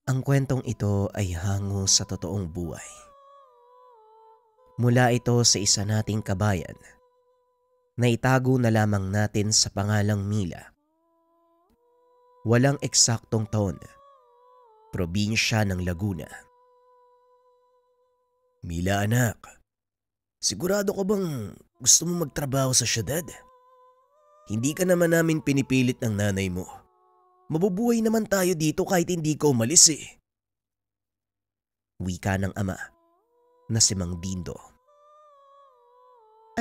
Ang kwentong ito ay hango sa totoong buhay. Mula ito sa isa nating kabayan na itago na lamang natin sa pangalang Mila. Walang eksaktong taon, probinsya ng Laguna. Mila anak, sigurado ka bang gusto mo magtrabaho sa syudad? Hindi ka naman namin pinipilit ng nanay mo. Mabubuhay naman tayo dito kahit hindi ka umalis eh. Wika ng ama na si Mang Dindo.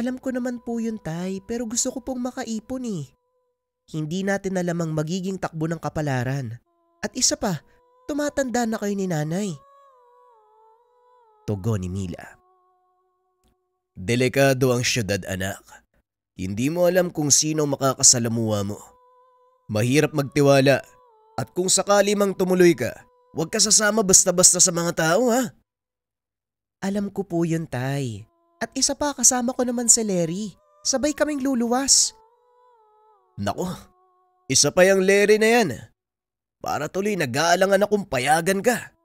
Alam ko naman po yun, tay, pero gusto ko pong makaipon eh. Hindi natin alam ang magiging takbo ng kapalaran. At isa pa, tumatanda na kayo ni nanay. Tugon ni Mila. Delikado ang syudad, anak. Hindi mo alam kung sino makakasalamuha mo. Mahirap magtiwala at kung sakali mang tumuloy ka, huwag ka sasama basta-basta sa mga tao ha. Alam ko po yun, tay. At isa pa, kasama ko naman si Larry. Sabay kaming luluwas. Nako, isa pa yung Larry na yan. Para tuloy nag-aalangan akong payagan ka.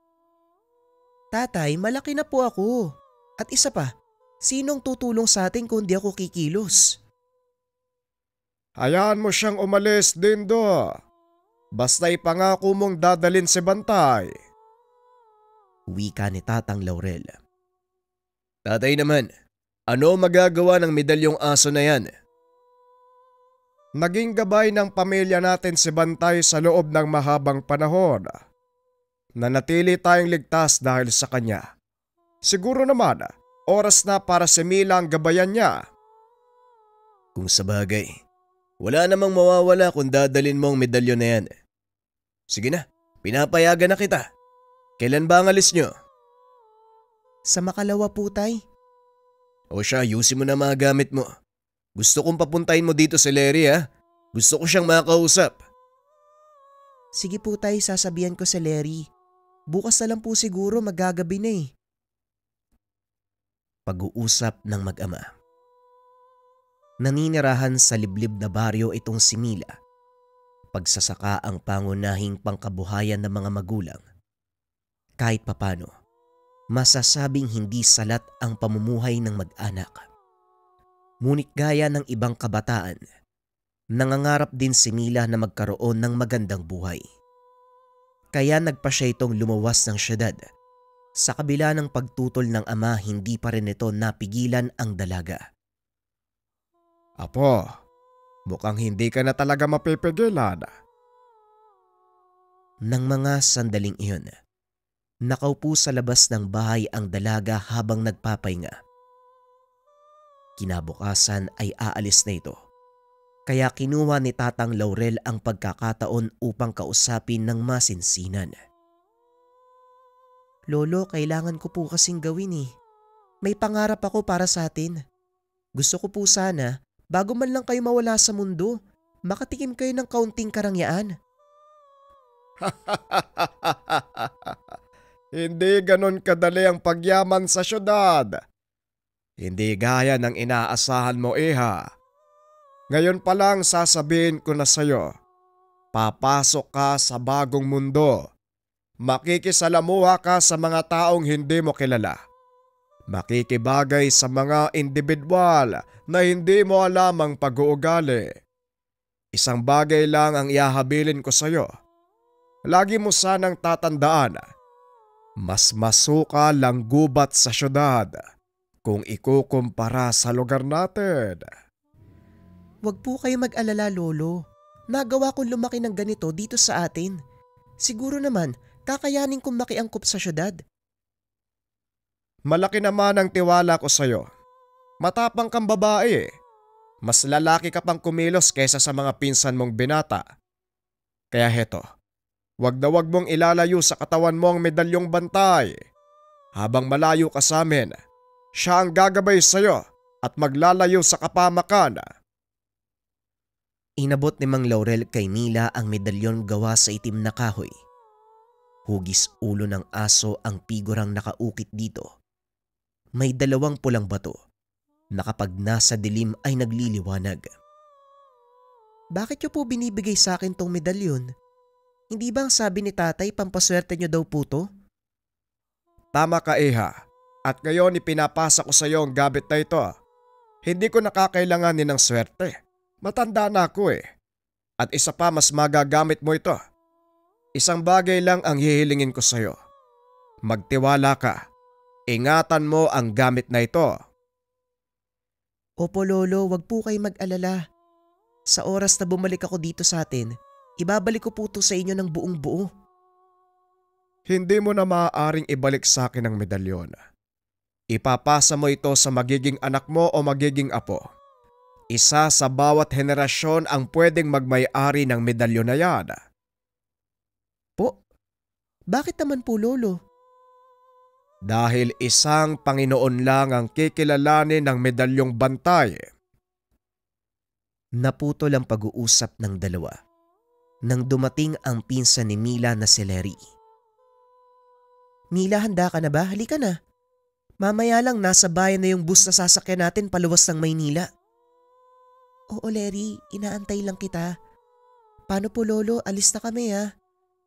Tatay, malaki na po ako. At isa pa, sinong tutulong sa atin kung di ako kikilos? Hayaan mo siyang umalis, Dindo. Basta ipangako mong dadalin si Bantay. Wika ni Tatang Laurel. Tatay naman, ano magagawa ng medalyong aso na yan? Naging gabay ng pamilya natin si Bantay sa loob ng mahabang panahon. Nanatili tayong ligtas dahil sa kanya. Siguro naman, oras na para si Mila ang gabayan niya. Kung sabagay, wala namang mawawala kung dadalin mo ang medalyon na yan. Sige na, pinapayagan na kita. Kailan ba ang alis nyo? Sa Makalawa po, tay. O siya, ayusin mo na mga gamit mo. Gusto kong papuntahin mo dito si Larry ha. Gusto ko siyang makausap. Sige po, tay, sasabihan ko si Larry. Bukas na lang po siguro, magagabi na eh. Pag-uusap ng mag-ama. Naninirahan sa liblib na baryo itong si Mila. Pagsasaka ang pangunahing pangkabuhayan ng mga magulang. Kahit papano, masasabing hindi salat ang pamumuhay ng mag-anak. Ngunit gaya ng ibang kabataan, nangangarap din si Mila na magkaroon ng magandang buhay. Kaya nagpa siya itong lumuwas ng syudad. Sa kabila ng pagtutol ng ama, hindi pa rin ito napigilan ang dalaga. Apo, mukhang hindi ka na talaga mapipigilan. Nang mga sandaling iyon, nakaupo sa labas ng bahay ang dalaga habang nagpapahinga. Kinabukasan ay aalis na ito, kaya kinuha ni Tatang Laurel ang pagkakataon upang kausapin ng masinsinan. Lolo, kailangan ko po kasing gawin eh. May pangarap ako para sa atin. Gusto ko po sana, bago man lang kayo mawala sa mundo, makatikim kayo ng kaunting karangyaan. Hindi ganon kadali ang pagyaman sa syudad. Hindi gaya ng inaasahan mo, Iha. Ngayon pa lang sasabihin ko na sa'yo, papasok ka sa bagong mundo. Makikisalamuha ka sa mga taong hindi mo kilala. Makikibagay sa mga individual na hindi mo alam ang pag-uugali. Isang bagay lang ang ihahabilin ko sa'yo. Lagi mo sanang tatandaan, mas masukal ang gubat sa syudad kung ikukumpara sa lugar natin. Huwag po kayo mag-alala, Lolo. Nagawa kong lumaki ng ganito dito sa atin. Siguro naman, kakayanin kong makiangkop sa syudad. Malaki naman ang tiwala ko sa'yo. Matapang kang babae. Mas lalaki ka pang kumilos kaysa sa mga pinsan mong binata. Kaya heto, wag na wag mong ilalayo sa katawan mo ang medalyong Bantay. Habang malayo ka sa amin, siya ang gagabay sa'yo at maglalayo sa kapamakan. Inabot ni Mang Laurel kay Mila ang medalyon gawa sa itim na kahoy. Hugis ulo ng aso ang pigurang nakaukit dito. May dalawang pulang bato na kapag nasa dilim ay nagliliwanag. Bakit niyo po binibigay sa akin tong medalyon? Hindi ba ang sabi ni tatay pampaswerte niyo daw po to? Tama ka, Iha. At ngayon ipinapasa ko sa iyo ang gamit na ito. Hindi ko nakakailanganin ng swerte. Matanda na ako eh. At isa pa, mas magagamit mo ito. Isang bagay lang ang hihilingin ko sa iyo. Magtiwala ka. Ingatan mo ang gamit na ito. Opo lolo, wag po kayo mag-alala. Sa oras na bumalik ako dito sa atin, ibabalik ko po to sa inyo ng buong buo. Hindi mo na maaaring ibalik sa akin ang medalyon. Ipapasa mo ito sa magiging anak mo o magiging apo. Isa sa bawat henerasyon ang pwedeng magmay-ari ng medalyon na yan. Po? Bakit naman po lolo? Dahil isang Panginoon lang ang kikilalanin ng medalyong bantay. Naputol ang pag-uusap ng dalawa nang dumating ang pinsan ni Mila na si Larry. Mila, handa ka na ba? Halika na. Mamaya lang nasa bayan na yung bus na sasakyan natin paluwas ng Maynila. Oo Larry, inaantay lang kita. Paano po lolo? Alis na kami ha.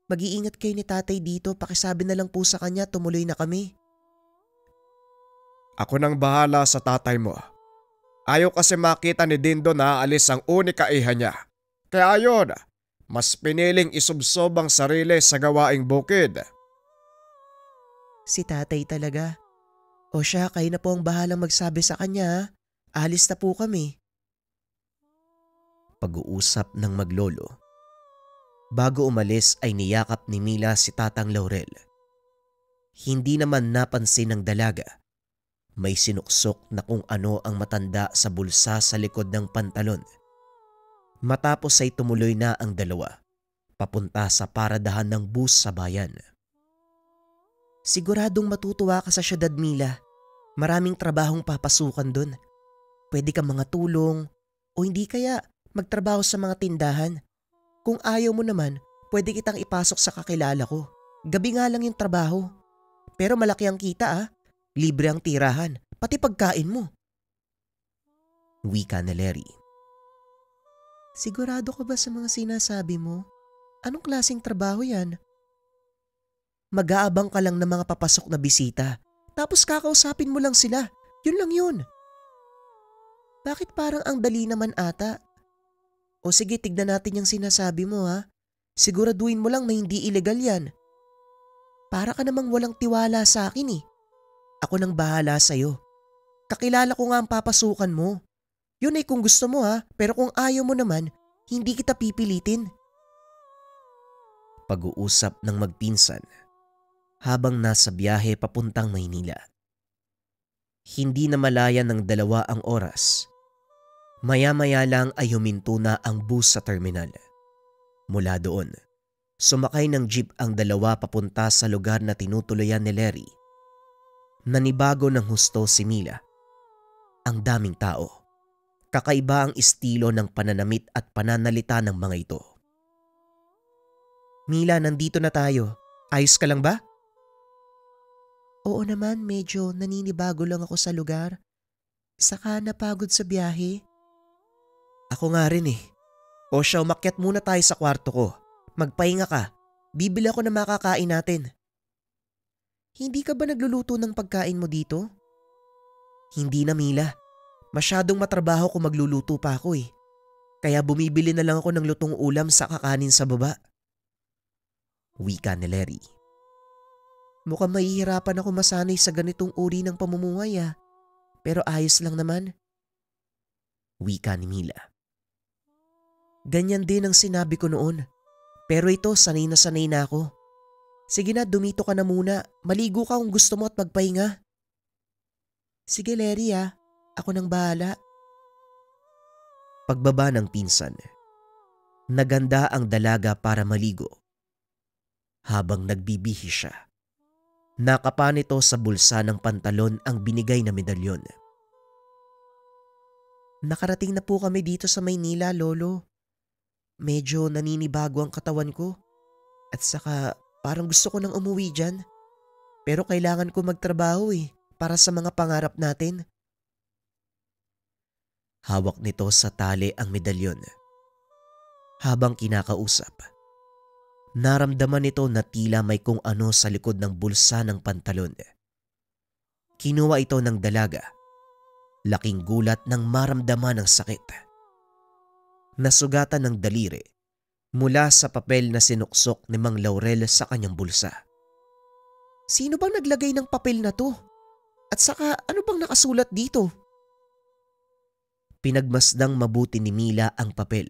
Mag-iingat kayo ni tatay dito, pakisabi na lang po sa kanya tumuloy na kami. Ako nang bahala sa tatay mo. Ayaw kasi makita ni Dindo na alis ang unika iha niya. Kaya ayon, mas piniling isubsob ang sarili sa gawaing bukid. Si tatay talaga. O siya, kayo na po ang bahalang magsabi sa kanya ha. Alis na po kami. Pag-uusap ng maglolo. Bago umalis ay niyakap ni Mila si Tatang Laurel. Hindi naman napansin ng dalaga. May sinuksok na kung ano ang matanda sa bulsa sa likod ng pantalon. Matapos ay tumuloy na ang dalawa, papunta sa paradahan ng bus sa bayan. Siguradong matutuwa ka sa syudad, Mila. Maraming trabahong papasukan dun. Pwede kang mga tulong o hindi kaya magtrabaho sa mga tindahan. Kung ayaw mo naman, pwede kitang ipasok sa kakilala ko. Gabi nga lang yung trabaho. Pero malaki ang kita ah. Libre ang tirahan, pati pagkain mo. Wika na Larry. Sigurado ka ba sa mga sinasabi mo? Anong klaseng trabaho yan? Mag-aabang ka lang ng mga papasok na bisita, tapos kakausapin mo lang sila. Yun lang yun. Bakit parang ang dali naman ata? O sige, tignan natin yung sinasabi mo ha. Siguraduhin mo lang na hindi illegal yan. Para ka namang walang tiwala sa akin eh. Ako nang bahala sa'yo. Kakilala ko nga ang papasukan mo. Yun ay kung gusto mo ha, pero kung ayaw mo naman, hindi kita pipilitin. Pag-uusap ng magpinsan habang nasa biyahe papuntang Maynila. Hindi na malaya ng dalawa ang oras. Maya-maya lang ay huminto na ang bus sa terminal. Mula doon, sumakay ng jeep ang dalawa papunta sa lugar na tinutuluyan ni Larry. Nanibago ng husto si Mila. Ang daming tao. Kakaiba ang estilo ng pananamit at pananalita ng mga ito. Mila, nandito na tayo. Ayos ka lang ba? Oo naman, medyo naninibago lang ako sa lugar. Saka napagod sa biyahe. Ako nga rin eh. O siya, umakyat muna tayo sa kwarto ko. Magpahinga ka. Bibili ako ng makakain natin. Hindi ka ba nagluluto ng pagkain mo dito? Hindi na Mila. Masyadong matrabaho kung magluluto pa ako eh. Kaya bumibili na lang ako ng lutong ulam sa kakanin sa baba. Wika ni Larry. Mukhang mahihirapan ako masanay sa ganitong uri ng pamumuhay ah. Pero ayos lang naman. Wika ni Mila. Ganyan din ang sinabi ko noon. Pero ito, sanay na ako. Sige na, dumito ka na muna. Maligo ka kung gusto mo at magpahinga. Sige Larry ah, ako nang bahala. Pagbaba ng pinsan, naganda ang dalaga para maligo. Habang nagbibihi siya, nakapa nito sa bulsa ng pantalon ang binigay na medalyon. Nakarating na po kami dito sa Maynila, Lolo. Medyo naninibago ang katawan ko. At saka parang gusto ko nang umuwi dyan. Pero kailangan ko magtrabaho eh, para sa mga pangarap natin. Hawak nito sa tali ang medalyon. Habang kinakausap, Naramdaman nito na tila may kung ano sa likod ng bulsa ng pantalon. Kinuha ito ng dalaga. Laking gulat nang maramdaman ang sakit. Nasugatan ng daliri mula sa papel na sinuksok ni Mang Laurel sa kanyang bulsa. Sino bang naglagay ng papel na to? At saka ano bang nakasulat dito? Pinagmasdang mabuti ni Mila ang papel.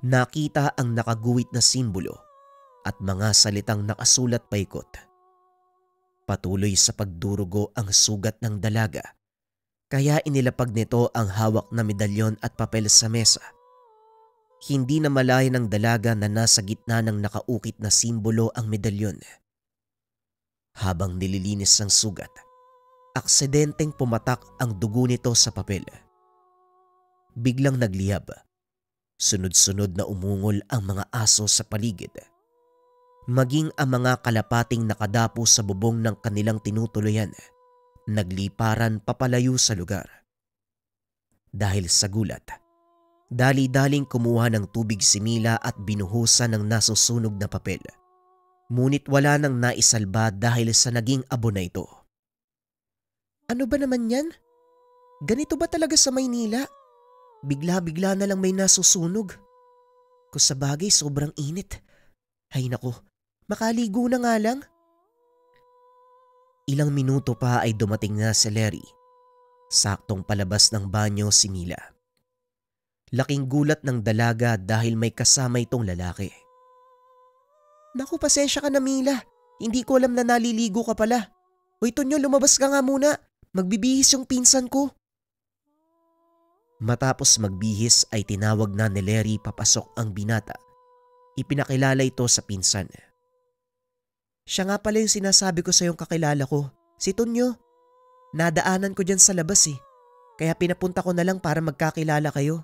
Nakita ang nakaguhit na simbolo at mga salitang nakasulat paikot. Patuloy sa pagdurugo ang sugat ng dalaga, kaya inilapag nito ang hawak na medalyon at papel sa mesa. Hindi na malaya ng dalaga na nasa gitna ng nakaukit na simbolo ang medalyon. Habang nililinis ang sugat, aksidenteng pumatak ang dugo nito sa papel. Biglang nagliyab. Sunod-sunod na umungol ang mga aso sa paligid. Maging ang mga kalapating nakadapo sa bubong ng kanilang tinutuluyan, nagliparan papalayo sa lugar. Dahil sa gulat, dali-daling kumuha ng tubig si Mila at binuhusan ng nasusunog na papel. Ngunit wala nang naisalba dahil sa naging abo na ito. Ano ba naman yan? Ganito ba talaga sa Maynila? Bigla-bigla na lang may nasusunog. Kung sa bagay sobrang init. Ay nako, makaligo na nga lang. Ilang minuto pa ay dumating na si Larry. Saktong palabas ng banyo si Mila. Laking gulat ng dalaga dahil may kasama itong lalaki. Naku, pasensya ka na Mila. Hindi ko alam na naliligo ka pala. Hoy Tonyo, lumabas ka nga muna. Magbibihis yung pinsan ko. Matapos magbihis ay tinawag na ni Larry papasok ang binata. Ipinakilala ito sa pinsan. Siya nga pala yung sinasabi ko sa yung kakilala ko, si Tonyo. Nadaanan ko dyan sa labas kaya pinapunta ko na lang para magkakilala kayo.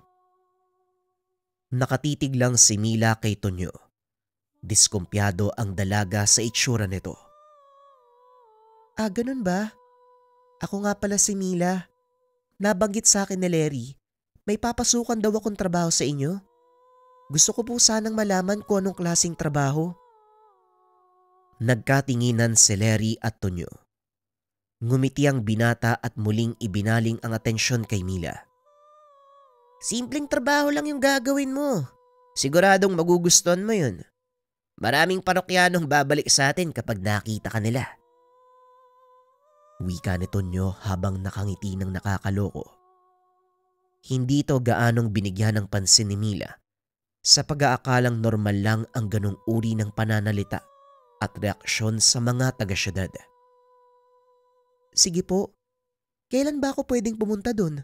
Nakatitig lang si Mila kay Tonyo. Diskumpiyado ang dalaga sa itsura nito. Ah, ganun ba? Ako nga pala si Mila. Nabanggit sa akin ni Larry, may papasukan daw akong trabaho sa inyo. Gusto ko po sanang malaman kung anong klaseng trabaho. Nagkatinginan si Larry at Tonyo. Ngumiti ang binata at muling ibinaling ang atensyon kay Mila. Simpleng trabaho lang yung gagawin mo. Siguradong magugustuhan mo yun. Maraming parokyanong babalik sa atin kapag nakita ka nila. Wika ni Tonyo habang nakangiti ng nakakaloko. Hindi ito gaanong binigyan ng pansin ni Mila sa pag-aakalang normal lang ang ganong uri ng pananalita at reaksyon sa mga taga-syudad. Sige po, kailan ba ako pwedeng pumunta dun?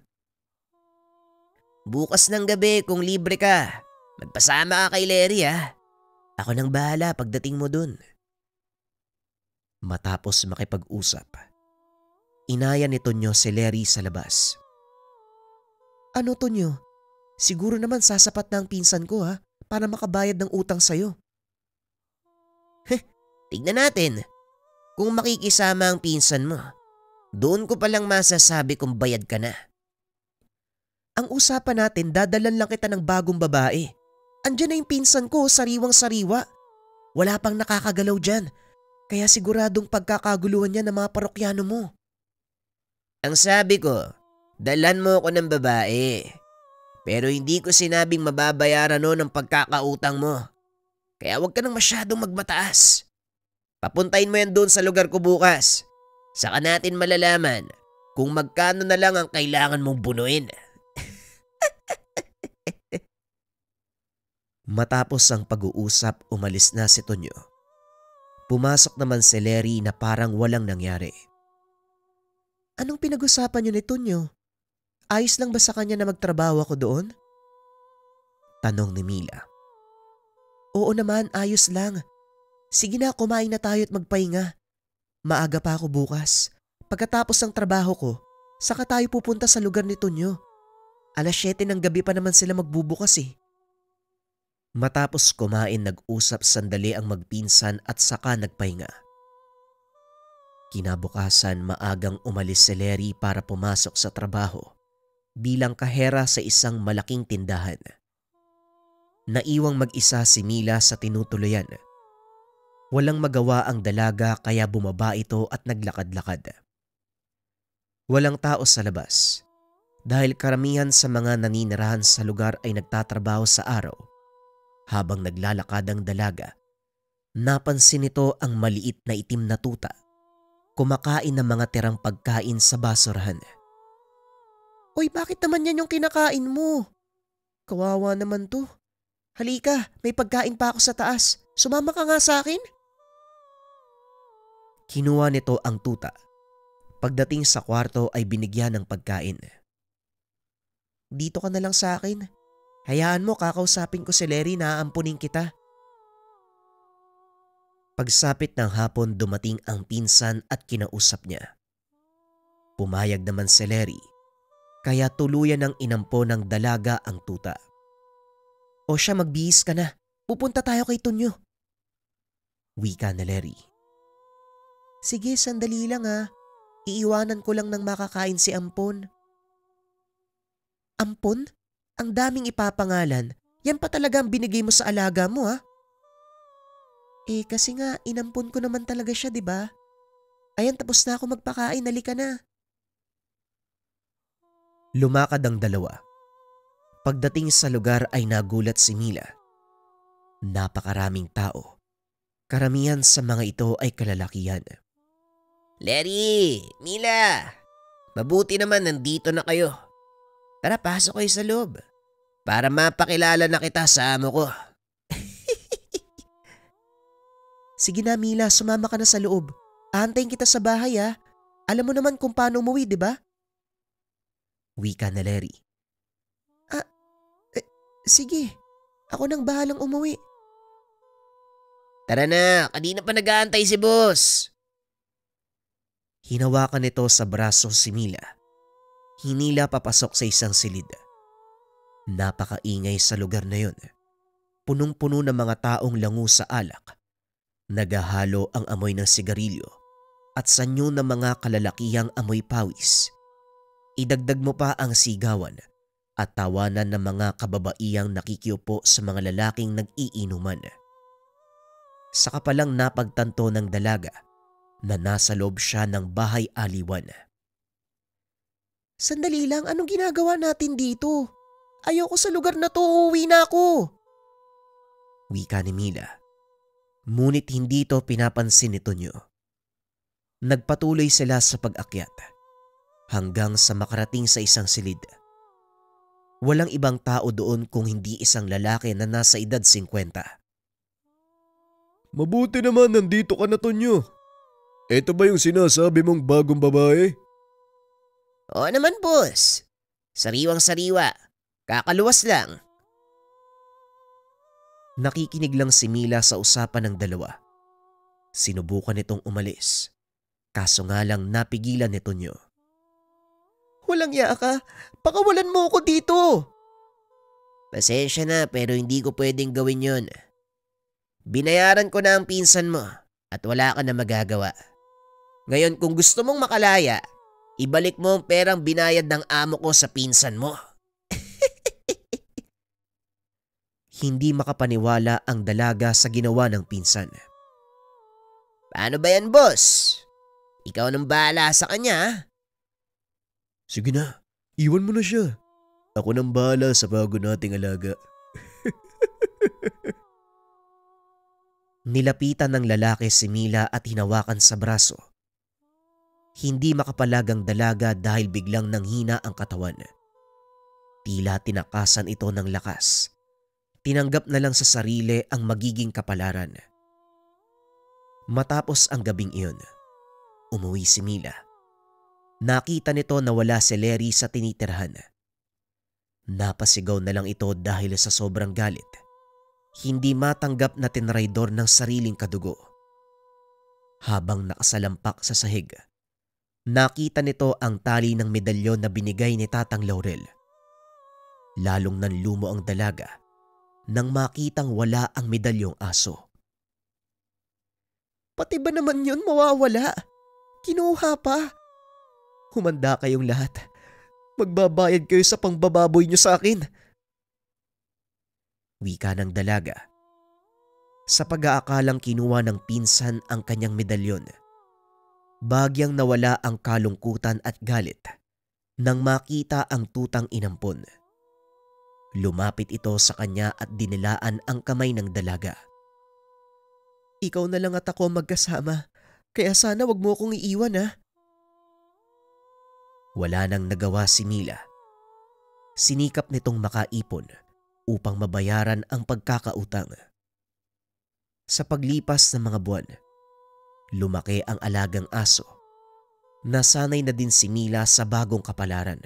Bukas ng gabi kung libre ka. Magpasama ka kay Larry Ako nang bahala pagdating mo dun. Matapos makipag-usap, inaya ni Tonyo si Larry sa labas. Ano Tonyo? Siguro naman sasapat na ang pinsan ko para makabayad ng utang sa'yo. Tignan natin. Kung makikisama ang pinsan mo, doon ko palang masasabi kung bayad ka na. Ang usapan natin, dadalan lang kita ng bagong babae. Andiyan na yung pinsan ko, sariwang-sariwa. Wala pang nakakagalaw dyan, kaya siguradong pagkakaguluhan niya ng mga parokyano mo. Ang sabi ko, dalan mo ako ng babae. Pero hindi ko sinabing mababayaran ng pagkakautang mo. Kaya huwag ka nang masyadong magmataas. Papuntahin mo yan doon sa lugar ko bukas. Saka natin malalaman kung magkano na lang ang kailangan mong bunuin. Matapos ang pag-uusap, umalis na si Tonyo. Pumasok naman si Larry na parang walang nangyari. Anong pinag-usapan niyo ni Tonyo? Ayos lang ba sa kanya na magtrabaho ako doon? Tanong ni Mila. Oo naman, ayos lang. Sige na, kumain na tayo at magpahinga. Maaga pa ako bukas. Pagkatapos ng trabaho ko, saka tayo pupunta sa lugar ni Tonyo. 7:00 ng gabi pa naman sila magbubukas Matapos kumain, nag-usap sandali ang magpinsan at saka nagpahinga. Kinabukasan, maagang umalis si Larry para pumasok sa trabaho bilang kahera sa isang malaking tindahan. Naiwang mag-isa si Mila sa tinutuluyan Walang magawa ang dalaga kaya bumaba ito at naglakad-lakad. Walang tao sa labas dahil karamihan sa mga naninirahan sa lugar ay nagtatrabaho sa araw. Habang naglalakad ang dalaga, napansin nito ang maliit na itim na tuta, kumakain ng mga tirang pagkain sa basurahan. Uy, bakit naman yan yung kinakain mo? Kawawa naman to. Halika, may pagkain pa ako sa taas. Sumama ka nga sa akin. Kinuha nito ang tuta. Pagdating sa kwarto ay binigyan ng pagkain. Dito ka na lang sa akin. Hayaan mo, kakausapin ko si Larry na aampunin kita. Pagsapit ng hapon dumating ang pinsan at kinausap niya. Pumayag naman si Larry, kaya tuluyan ng inampo ng dalaga ang tuta. O siya, magbihis ka na. Pupunta tayo kay Tonyo. Wika na Larry. Sige, sandali lang ha. Iiwanan ko lang ng makakain si Ampon. Ampon? Ang daming ipapangalan. Yan pa talaga ang binigay mo sa alaga mo ha? Kasi nga, inampon ko naman talaga siya, di ba? Ayan, tapos na ako magpakain. Halika na. Lumakad ang dalawa. Pagdating sa lugar ay nagulat si Mila. Napakaraming tao. Karamihan sa mga ito ay kalalakihan. Larry! Mila! Mabuti naman nandito na kayo. Tara, pasok kayo sa loob. Para mapakilala na kita sa amo ko. Sige na Mila, sumama ka na sa loob. Aantayin kita sa bahay ha. Alam mo naman kung paano umuwi, di ba? Wika na Larry. Sige. Ako nang bahalang umuwi. Tara na, kanina pa nag-aantay si boss. Hinawakan nito sa braso si Mila. Hinila papasok sa isang silid. Napakaingay sa lugar na yun. Punong-puno ng mga taong lango sa alak. Nagahalo ang amoy ng sigarilyo at sanyo ng mga kalalakihang amoy pawis. Idagdag mo pa ang sigawan at tawanan ng mga kababaiyang nakikiupo sa mga lalaking nag-iinuman. Saka palang napagtanto ng dalaga na nasa loob siya ng bahay aliwan. Sandali lang, anong ginagawa natin dito? Ayoko sa lugar na to, uuwi na ako. Wika ni Mila. Ngunit hindi ito pinapansin ni Tonyo. Nagpatuloy sila sa pag-akyat hanggang sa makarating sa isang silid. Walang ibang tao doon kung hindi isang lalaki na nasa edad 50. Mabuti naman nandito ka na, Tonyo. Ito ba yung sinasabi mong bagong babae? Oo naman boss. Sariwang-sariwa. Kakaluwas lang. Nakikinig lang si Mila sa usapan ng dalawa. Sinubukan nitong umalis. Kaso nga lang napigilan ni Tonyo. Walang iya ka. Pakawalan mo ako dito. Pasensya na pero hindi ko pwedeng gawin yon. Binayaran ko na ang pinsan mo at wala ka na magagawa. Ngayon kung gusto mong makalaya, ibalik mo ang perang binayad ng amo ko sa pinsan mo. Hindi makapaniwala ang dalaga sa ginawa ng pinsan. Paano ba yan, boss? Ikaw nang bahala sa kanya, ha? Sige na, iwan mo na siya. Ako nang bahala sa bago nating alaga. Nilapitan ng lalaki si Mila at hinawakan sa braso. Hindi makapalag ang dalaga dahil biglang nanghina ang katawan. Tila tinakasan ito ng lakas. Tinanggap na lang sa sarili ang magiging kapalaran. Matapos ang gabing iyon, umuwi si Mila. Nakita nito na wala si Larry sa tinitirhan. Napasigaw na lang ito dahil sa sobrang galit. Hindi matanggap na tinraidor ng sariling kadugo. Habang nakasalampak sa sahig, nakita nito ang tali ng medalyon na binigay ni Tatang Laurel. Lalong nanlumo ang dalaga nang makitang wala ang medalyong aso. Pati ba naman yun mawawala? Kinuha pa. Humanda kayong lahat. Magbabayad kayo sa pangbababoy niyo sa akin. Wika ng dalaga. sa pag-aakalang kinuha ng pinsan ang kanyang medalyon. Bagyang nawala ang kalungkutan at galit nang makita ang tutang inampon. Lumapit ito sa kanya at dinilaan ang kamay ng dalaga. Ikaw na lang at ako magkasama, kaya sana wag mo akong iiwan ha. Wala nang nagawa si Mila. Sinikap nitong makaipon upang mabayaran ang pagkakautang. Sa paglipas ng mga buwan, lumaki ang alagang aso. Nasanay na din si Mila sa bagong kapalaran.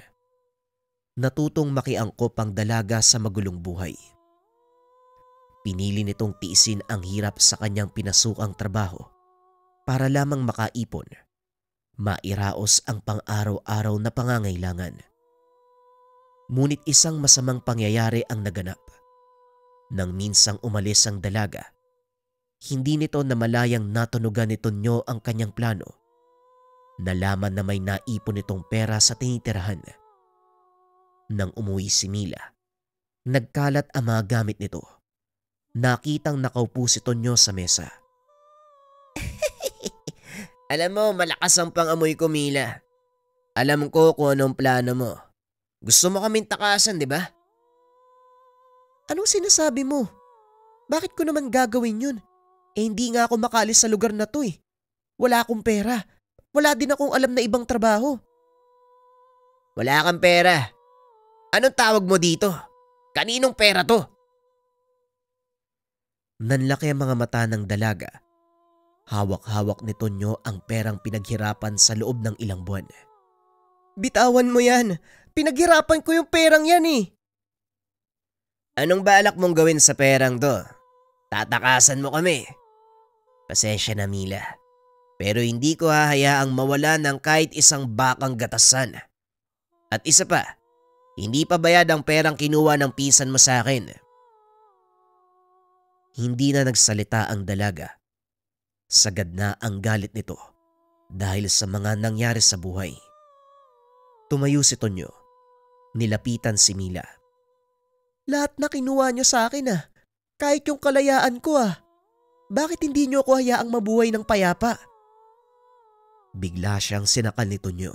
Natutong makiangkop ang dalaga sa magulong buhay. Pinili nitong tiisin ang hirap sa kanyang pinasukang trabaho para lamang makaipon, mairaos ang pang-araw-araw na pangangailangan. Ngunit isang masamang pangyayari ang naganap. Nang minsang umalis ang dalaga, hindi nito namalayang natunugan ni Tonyo ang kanyang plano. Nalaman na may naipon itong pera sa tinitirahan. Nang umuwi si Mila, nagkalat ang mga gamit nito. Nakitang nakaupo si Tonyo sa mesa. Alam mo, malakas ang pangamoy ko, Mila. Alam ko kung anong plano mo. Gusto mo kaming takasan, di ba? Anong sinasabi mo? Bakit ko naman gagawin yun? Hindi nga ako makaalis sa lugar na to eh. Wala akong pera. Wala din akong alam na ibang trabaho. Wala kang pera. Anong tawag mo dito? Kaninong pera to? Nanlaki ang mga mata ng dalaga. Hawak-hawak ni Tonyo ang perang pinaghirapan sa loob ng ilang buwan. Bitawan mo yan. Pinaghirapan ko yung perang yan eh. Anong balak mong gawin sa perang to? Tatakasan mo kami. Pasensya na, Mila. Pero hindi ko hahayaang mawala ng kahit isang bakang gatasan. At isa pa, hindi pa bayad ang perang kinuha ng pinsan mo sa akin. Hindi na nagsalita ang dalaga. Sagad na ang galit nito dahil sa mga nangyari sa buhay. Tumayo si Tonyo. Nilapitan si Mila. Lahat na kinuha niyo sa akin ah. Kahit yung kalayaan ko ah. Bakit hindi niyo ako hayaang mabuhay ng payapa? Bigla siyang sinakal ni Tonyo.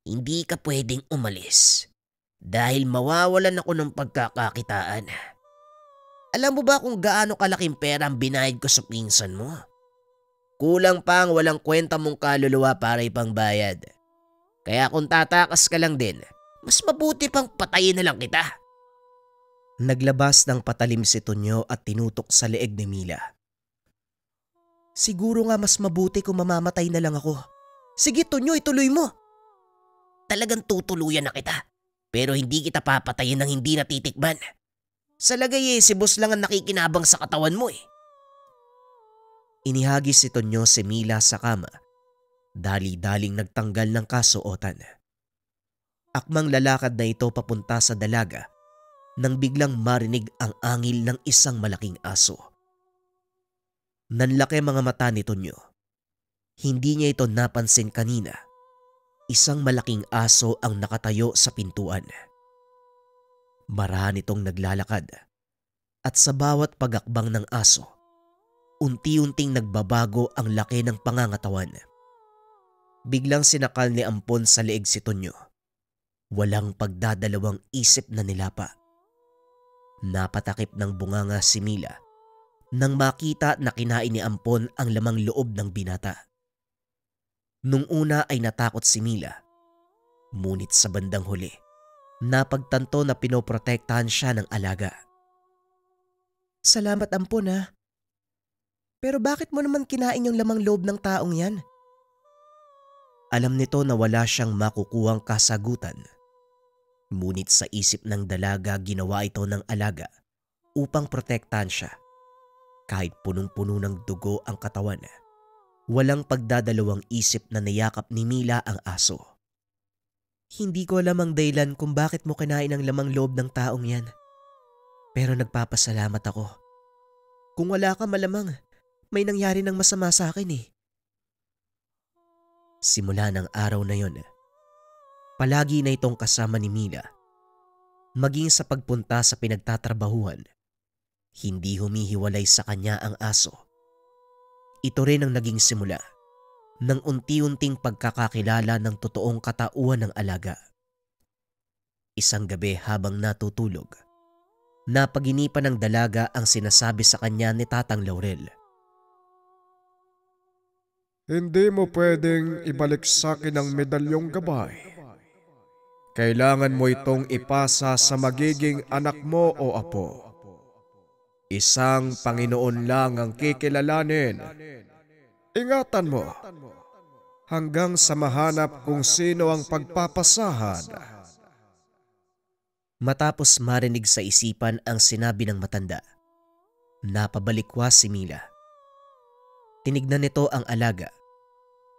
Hindi ka pwedeng umalis dahil mawawalan ako ng pagkakakitaan. Alam mo ba kung gaano kalaking pera ang binayad ko sa pinsan mo? Kulang pa ang walang kwenta mong kaluluwa para ipangbayad. Kaya kung tatakas ka lang din, mas mabuti pang patayin na lang kita. Naglabas ng patalim si Tonyo at tinutok sa leeg ni Mila. Siguro nga mas mabuti kung mamamatay na lang ako. Sige Tonyo, ituloy mo. Talagang tutuluyan na kita. Pero hindi kita papatayin ng hindi natitikman. Sa lagay si boss lang ang nakikinabang sa katawan mo eh. Inihagis si Tonyo si Mila sa kama. Dali-daling nagtanggal ng kasuotan. Akmang lalakad na ito papunta sa dalaga nang biglang marinig ang angil ng isang malaking aso. Nanlaki mga mata ni Tonyo. Hindi niya ito napansin kanina. Isang malaking aso ang nakatayo sa pintuan. Marahan itong naglalakad at sa bawat pagakbang ng aso, unti-unting nagbabago ang laki ng pangangatawan. Biglang sinakal ni Ampon sa leeg si Tonyo. Walang pagdadalawang isip na nilapa. Napatakip ng bunganga si Mila nang makita na kinain ni Ampon ang lamang loob ng binata. Nung una ay natakot si Mila. Ngunit sa bandang huli, napagtanto na pinoprotektahan siya ng alaga. Salamat Ampon ha. Pero bakit mo naman kinain yung lamang loob ng taong yan? Alam nito na wala siyang makukuhang kasagutan. Ngunit sa isip ng dalaga ginawa ito ng alaga upang protektahan siya. Kahit punong-puno ng dugo ang katawan, walang pagdadalawang isip na niyakap ni Mila ang aso. Hindi ko alam ang dahilan kung bakit mo kinain ang lamang loob ng taong yan. Pero nagpapasalamat ako. Kung wala ka malamang, may nangyari ng masama sa akin eh. Simula ng araw na yon, palagi na itong kasama ni Mila. Maging sa pagpunta sa pinagtatrabahuhan, Hindi humihiwalay sa kanya ang aso. Ito rin ang naging simula ng unti-unting pagkakakilala ng totoong katauhan ng alaga. Isang gabi habang natutulog, napaginipan ng dalaga ang sinasabi sa kanya ni Tatang Laurel. Hindi mo pwedeng ibalik sa akin ang medalyong gabay. Kailangan mo itong ipasa sa magiging anak mo o apo. Isang Panginoon lang ang kikilalanin. Ingatan mo hanggang sa mahanap kung sino ang pagpapasahan. Matapos marinig sa isipan ang sinabi ng matanda, napabalikwas si Mila. Tinignan nito ang alaga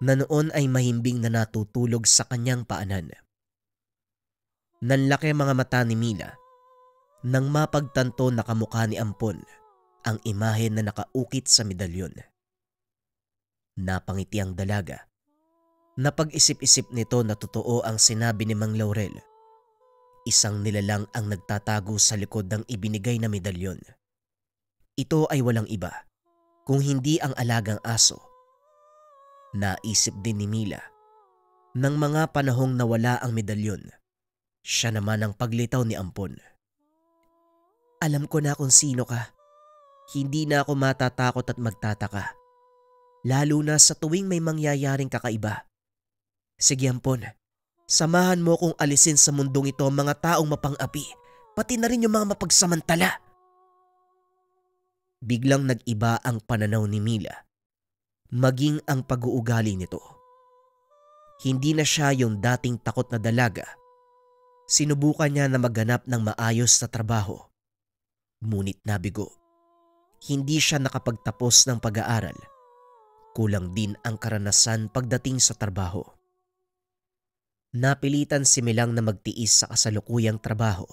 na noon ay mahimbing na natutulog sa kanyang paanan. Nanlaki mga mata ni Mila nang mapagtanto na kamukha ni Ampon ang imahe na nakaukit sa medalyon. Napangiti ang dalaga. Napag-isip-isip nito na totoo ang sinabi ni Mang Laurel. Isang nilalang ang nagtatago sa likod ng ibinigay na medalyon. Ito ay walang iba kung hindi ang alagang aso. Naisip din ni Mila, nang mga panahong nawala ang medalyon, siya naman ang paglitaw ni Ampon. Alam ko na kung sino ka. Hindi na ako matatakot at magtataka. Lalo na sa tuwing may mangyayaring kakaiba. Sige Ampon, samahan mo kong alisin sa mundong ito ang mga taong mapang-api, pati na rin yung mga mapagsamantala. Biglang nag-iba ang pananaw ni Mila, maging ang pag-uugali nito. Hindi na siya yung dating takot na dalaga. Sinubukan niya na maghanap ng maayos na trabaho. Ngunit nabigo. Hindi siya nakapagtapos ng pag-aaral. Kulang din ang karanasan pagdating sa trabaho. Napilitan si Milang na magtiis sa kasalukuyang trabaho.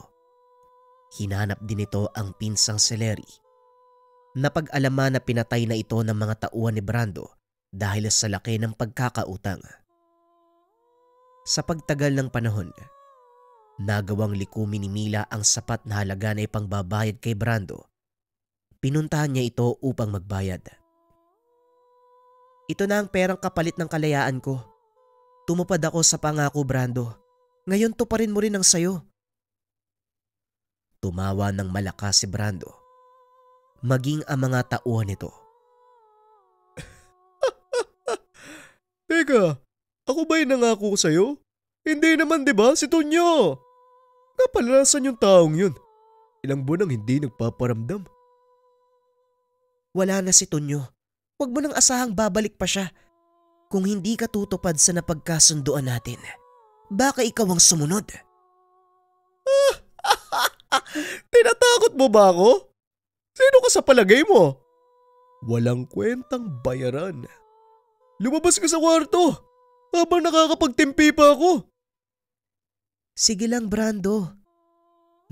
Hinanap din ito ang pinsang si Lery. Napag-alaman na pinatay na ito ng mga tauhan ni Brando dahil sa laki ng pagkakautang. Sa pagtagal ng panahon, nagawang likumin ni Mila ang sapat na halaga na ipangbabayad kay Brando. Pinuntahan niya ito upang magbayad. Ito na ang perang kapalit ng kalayaan ko. Tumupad ako sa pangako, Brando. Ngayon tuparin mo rin ang sayo. Tumawa ng malakas si Brando. Maging ang mga tauhan nito. Teka, ako ba yung nangako sa'yo? Hindi naman, di ba, si Tonyo? Napalalasan yung taong yun. Ilang buwan nang hindi nagpaparamdam. Wala na si Tonyo. Huwag mo nang asahang babalik pa siya. Kung hindi ka tutupad sa napagkasunduan natin, baka ikaw ang sumunod. Tinatakot mo ba ako? Sino ka sa palagay mo? Walang kwentang bayaran. Lumabas ka sa kwarto habang nakakapagtimpi pa ako. Sige lang, Brando.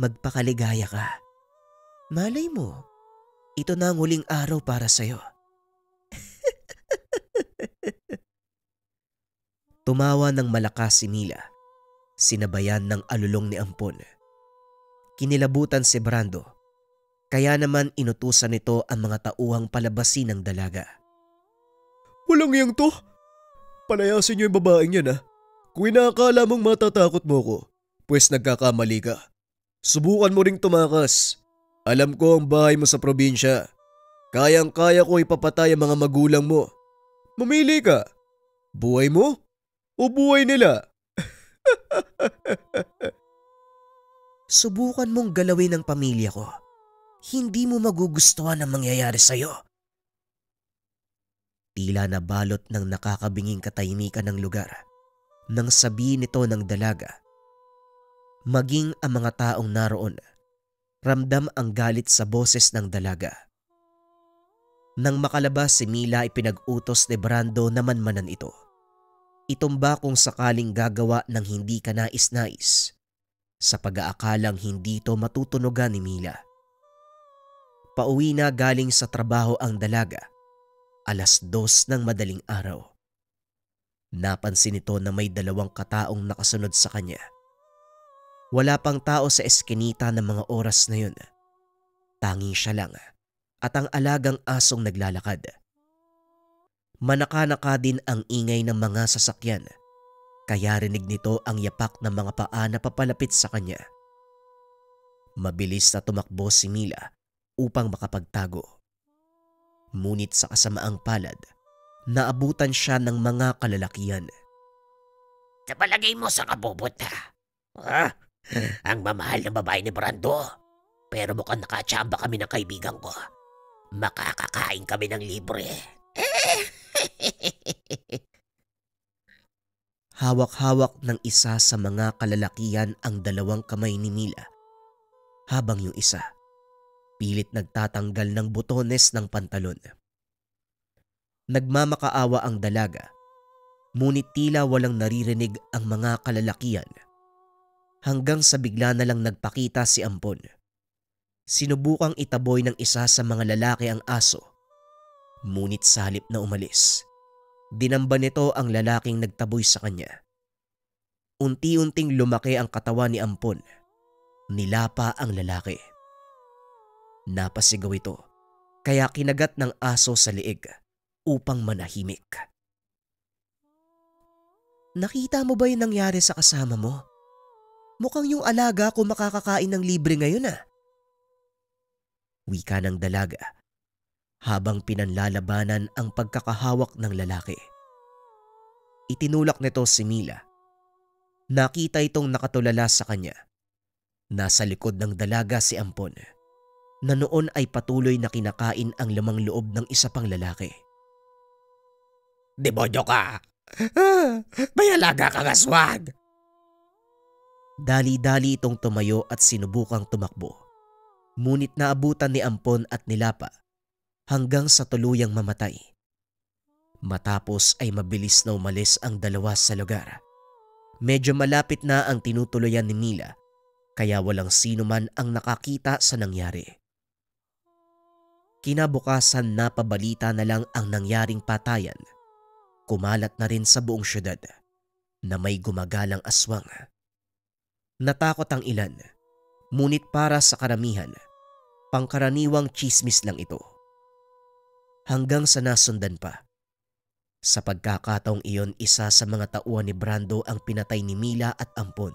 Magpakaligaya ka. Malay mo, ito na ang huling araw para sa'yo. Tumawa ng malakas si Mila, sinabayan ng alulong ni Ampon. Kinilabutan si Brando, kaya naman inutusan nito ang mga tauhang palabasin ng dalaga. Walang iyang to. Palayasin niyo yung babaeng yan, ha. Kung inaakala mong matatakot mo ko, pues nagkakamali ka. Subukan mo ring tumakas. Alam ko ang bahay mo sa probinsya. Kayang-kaya ko ipapatay ang mga magulang mo. Mamili ka. Buhay mo o buhay nila? Subukan mong galawin ang pamilya ko. Hindi mo magugustuhan ang mangyayari sa'yo. Tila nabalot ng nakakabinging katahimikan ng lugar nang sabihin nito ng dalaga. Maging ang mga taong naroon, ramdam ang galit sa boses ng dalaga. Nang makalabas si Mila, ipinag-utos ni Brando na manmanan ito. Itumba kung sakaling gagawa ng hindi ka nais-nais sa pag-aakalang hindi ito matutunugan ni Mila. Pauwi na galing sa trabaho ang dalaga, 2:00 ng madaling araw. Napansin nito na may 2 kataong nakasunod sa kanya. Wala pang tao sa eskinita ng mga oras na yun. Tanging siya lang at ang alagang asong naglalakad. Manaka-naka din ang ingay ng mga sasakyan, kaya rinig nito ang yapak ng mga paa na papalapit sa kanya. Mabilis na tumakbo si Mila upang makapagtago. Ngunit sa kasamaang palad, naabutan siya ng mga kalalakihan. Sa palagay mo sa kabubot ang mamahal na babae ni Brando. Pero mukhang nakatsamba kami ng kaibigan ko. Makakakain kami ng libre. Hawak-hawak ng isa sa mga kalalakihan ang dalawang kamay ni Mila, habang yung isa pilit nagtatanggal ng butones ng pantalon. Nagmamakaawa ang dalaga, ngunit tila walang naririnig ang mga kalalakihan, hanggang sa bigla na lang nagpakita si Ampon. Sinubukang itaboy ng isa sa mga lalaki ang aso, ngunit sa halip na umalis, dinamba nito ang lalaking nagtaboy sa kanya. Unti-unting lumaki ang katawan ni Ampon. Nilapa ang lalaki. Napasigaw ito, kaya kinagat ng aso sa liig upang manahimik. Nakita mo ba yung nangyari sa kasama mo? Mukhang yung alaga ko makakakain ng libre ngayon Wika ng dalaga habang pinanlalabanan ang pagkakahawak ng lalaki. Itinulak nito si Mila. Nakita itong nakatulala sa kanya. Nasa likod ng dalaga si Ampon, na noon ay patuloy na kinakain ang lamang loob ng isa pang lalaki. Demonyo ka! May alaga kang aswang! Dali-dali itong tumayo at sinubukang tumakbo. Ngunit naabutan ni Ampon at nilapa hanggang sa tuluyang mamatay. Matapos ay mabilis na umalis ang dalawa sa lugar. Medyo malapit na ang tinutuluyan ni Mila, kaya walang sino man ang nakakita sa nangyari. Kinabukasan napabalita na lang ang nangyaring patayan. Kumalat na rin sa buong syudad na may gumagalang aswang. Natakot ang ilan, ngunit para sa karamihan, pangkaraniwang tsismis lang ito. Hanggang sa nasundan pa. Sa pagkakataong iyon, isa sa mga tauhan ni Brando ang pinatay ni Mila at Ampon.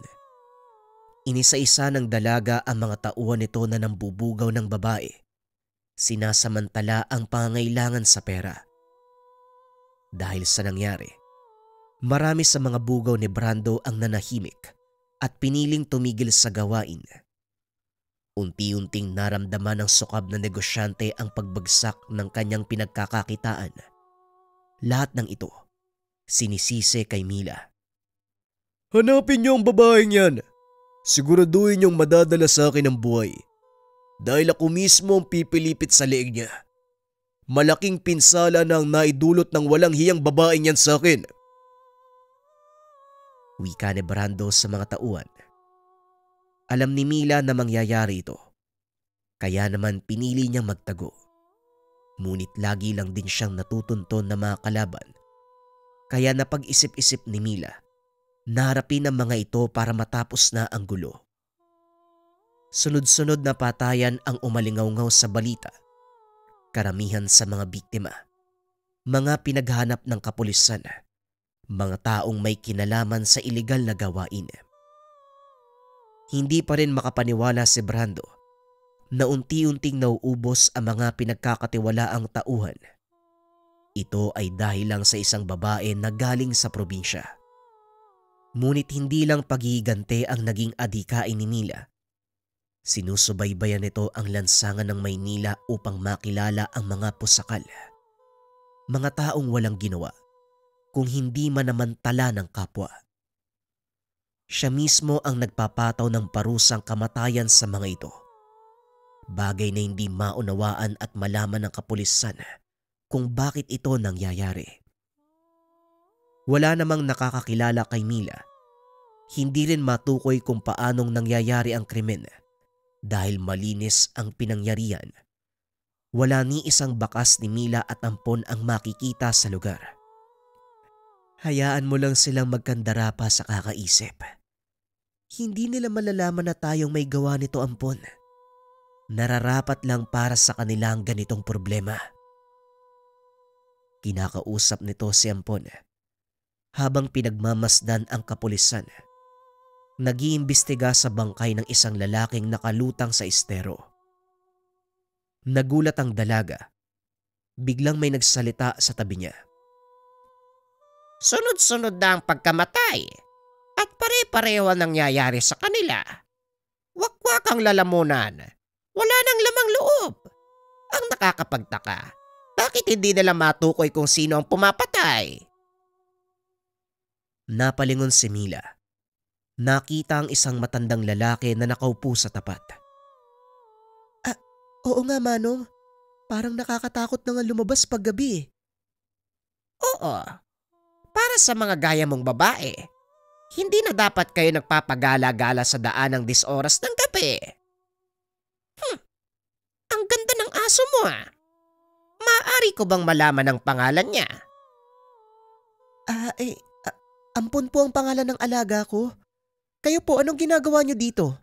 Inisa-isa ng dalaga ang mga tauhan nito na nambubugaw ng babae. Sinasamantala ang pangangailangan sa pera. Dahil sa nangyari, marami sa mga bugaw ni Brando ang nanahimik at piniling tumigil sa gawain. Unti-unting naramdaman ng sukab na negosyante ang pagbagsak ng kanyang pinagkakakitaan. Lahat ng ito, sinisisi kay Mila. Hanapin niyo ang babaeng yan. Siguraduhin niyong madadala sa akin ang buhay. Dahil ako mismo ang pipilipit sa leeg niya. Malaking pinsala na ang naidulot ng walang hiyang babaeng yan sa akin. Wika ni Brando sa mga tauhan. Alam ni Mila na mangyayari ito, kaya naman pinili niyang magtago. Ngunit lagi lang din siyang natutunton na mga kalaban, kaya napag-isip-isip ni Mila na harapin ang mga ito para matapos na ang gulo. Sunod-sunod na patayan ang umalingaw-ngaw sa balita. Karamihan sa mga biktima, mga pinaghanap ng kapulisan, mga taong may kinalaman sa iligal na gawain. Hindi pa rin makapaniwala si Brando na unti-unting nauubos ang mga pinagkakatiwalaang tauhan. Ito ay dahil lang sa isang babae na galing sa probinsya. Ngunit hindi lang paghihigante ang naging adhikain ni Mila. Sinusubaybayan nito ang lansangan ng Maynila upang makilala ang mga pusakal. Mga taong walang ginawa, kung hindi manamantala ng kapwa. Siya mismo ang nagpapataw ng parusang kamatayan sa mga ito. Bagay na hindi maunawaan at malaman ng kapulisan kung bakit ito nangyayari. Wala namang nakakakilala kay Mila. Hindi rin matukoy kung paanong nangyayari ang krimen dahil malinis ang pinangyarihan. Wala ni isang bakas ni Mila at Ampon ang makikita sa lugar. Hayaan mo lang silang magkandara pa sa kakaisip. Hindi nila malalaman na tayong may gawa nito, Ampon. nararapat lang para sa kanilang ganitong problema. Kinakausap nito si Ampon habang pinagmamasdan ang kapulisan. Nag-iimbestiga sa bangkay ng isang lalaking nakalutang sa estero. Nagulat ang dalaga. Biglang may nagsalita sa tabi niya. Sunod-sunod na ang pagkamatay at pare-pareho ang nangyayari sa kanila. Wakwak ang lalamunan. Wala nang lamang loob. Ang nakakapagtaka, bakit hindi nila matukoy kung sino ang pumapatay? Napalingon si Mila. Nakita ang isang matandang lalaki na nakaupo sa tapat. Oo nga, Manong. Parang nakakatakot na nga lumabas paggabi. Oo. Para sa mga gaya mong babae, hindi na dapat kayo nagpapagala-gala sa daan ng 10 oras ng gabi. Ang ganda ng aso mo Maaari ko bang malaman ang pangalan niya? Ampon po ang pangalan ng alaga ko. Kayo po, anong ginagawa niyo dito?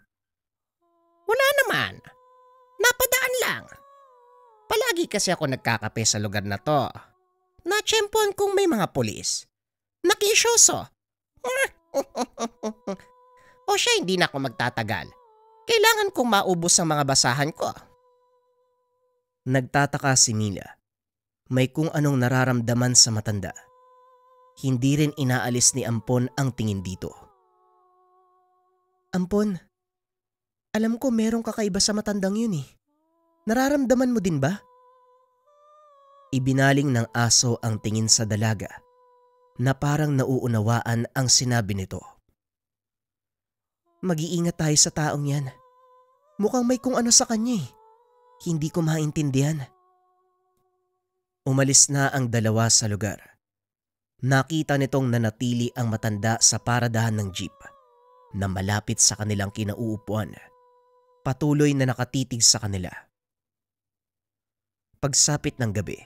Wala naman. Napadaan lang. Palagi kasi ako nagkakape sa lugar na to. Natsyempohan kong may mga pulis. Nakisyoso. O siya, hindi na ako magtatagal. Kailangan kong maubos ang mga basahan ko. Nagtataka si Mila. May kung anong nararamdaman sa matanda. Hindi rin inaalis ni Ampon ang tingin dito. Ampon, alam ko merong kakaiba sa matandang yun eh. Nararamdaman mo din ba? Ibinaling ng aso ang tingin sa dalaga na parang nauunawaan ang sinabi nito. Mag-iingat tayo sa taong yan. Mukhang may kung ano sa kanya eh. Hindi ko maintindihan. Umalis na ang dalawa sa lugar. Nakita nitong nanatili ang matanda sa paradahan ng jeep na malapit sa kanilang kinauupuan. Patuloy na nakatitig sa kanila. Pagsapit ng gabi,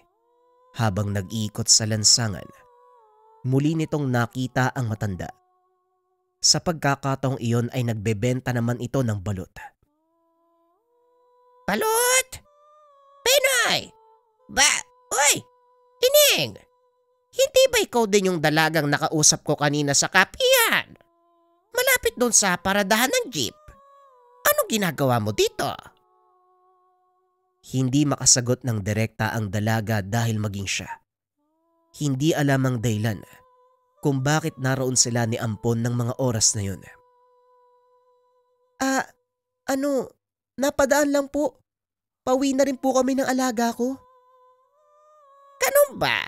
habang nag-iikot sa lansangan, muli nitong nakita ang matanda. Sa pagkakataong iyon ay nagbebenta naman ito ng balot. Balot! Pinoy! Uy! Ining! Hindi ba ikaw din yung dalagang nakausap ko kanina sa kapihan? Malapit doon sa paradahan ng jeep. Anong ginagawa mo dito? Hindi makasagot ng direkta ang dalaga dahil maging siya. Hindi alam ang dahilan kung bakit naroon sila ni Ampon ng mga oras na yun. Napadaan lang po. Pauwi na rin po kami ng alaga ko. Ganun ba?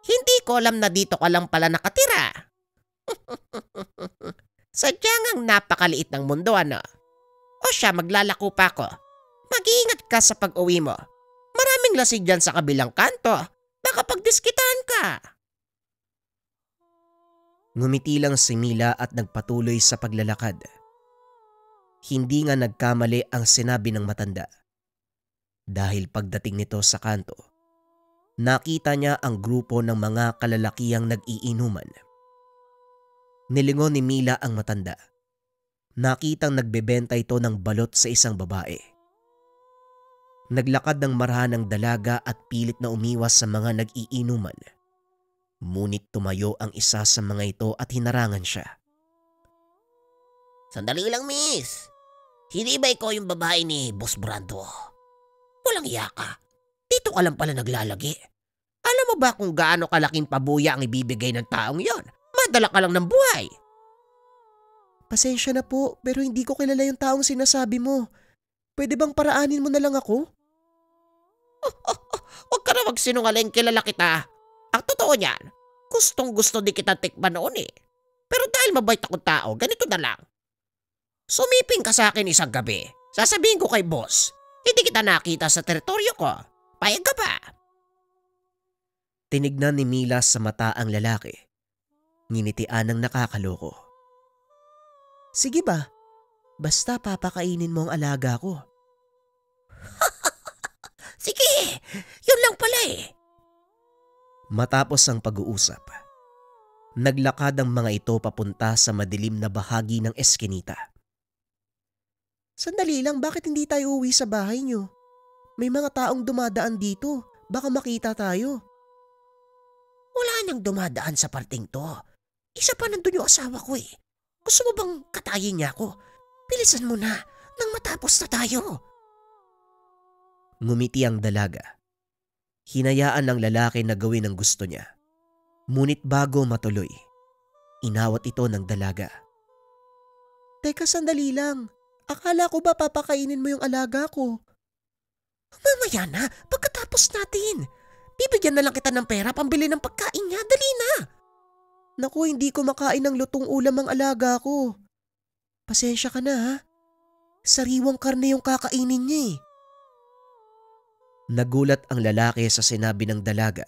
Hindi ko alam na dito ka lang pala nakatira. Sadyang ang napakaliit ng mundo, ano? O siya, maglalako pa ako. Mag-iingat ka sa pag-uwi mo. Maraming lasing dyan sa kabilang kanto. Baka pagdiskitaan ka. Ngumiti lang si Mila at nagpatuloy sa paglalakad. Hindi nga nagkamali ang sinabi ng matanda. Dahil pagdating nito sa kanto, nakita niya ang grupo ng mga kalalakihang nag-iinuman. Nilingon ni Mila ang matanda. Nakitang nagbebenta ito ng balot sa isang babae. Naglakad ng marahan ang dalaga at pilit na umiwas sa mga nag-iinuman. Ngunit tumayo ang isa sa mga ito at hinarangan siya. Sandali lang, miss. Hindi ba ikaw yung babae ni Boss Brando? Walang iya ka. Dito ka lang pala naglalagi. Alam mo ba kung gaano kalaking pabuya ang ibibigay ng taong yon? Madala ka lang ng buhay. Pasensya na po, pero hindi ko kilala yung taong sinasabi mo. Pwede bang paraanin mo na lang ako? Huwag ka na magsinungaling, kilala kita. Ang totoo niyan, gustong gusto din kita tikman noon eh. Pero dahil mabait akong tao, ganito na lang. Sumiping ka sa akin isang gabi. Sasabihin ko kay boss, hindi kita nakita sa teritoryo ko. Payag ka ba? Tinignan ni Mila sa mata ang lalaki. Nginitian ng nakakaloko. Sige ba? Basta papakainin mo ang alaga ko. Sige, yun lang pala eh. Matapos ang pag-uusap, naglakad ang mga ito papunta sa madilim na bahagi ng eskinita. Sandali lang, bakit hindi tayo uwi sa bahay niyo? May mga taong dumadaan dito. Baka makita tayo. Wala nang dumadaan sa parting to. Isa pa nandun yung asawa ko eh. Gusto mo bang katayin niya ako? Bilisan mo na nang matapos na tayo. Ngumiti ang dalaga. Hinayaan ng lalaki na gawin ang gusto niya. Ngunit bago matuloy, inawat ito ng dalaga. Teka, sandali lang. Akala ko ba papakainin mo yung alaga ko? Mamaya na, pagkatapos natin. Bibigyan na lang kita ng pera pambili ng pagkain niya. Dali na. Naku, hindi ko makain ng lutong ulam ang alaga ko. Pasensya ka na ha. Sariwang karne yung kakainin niya eh. Nagulat ang lalaki sa sinabi ng dalaga.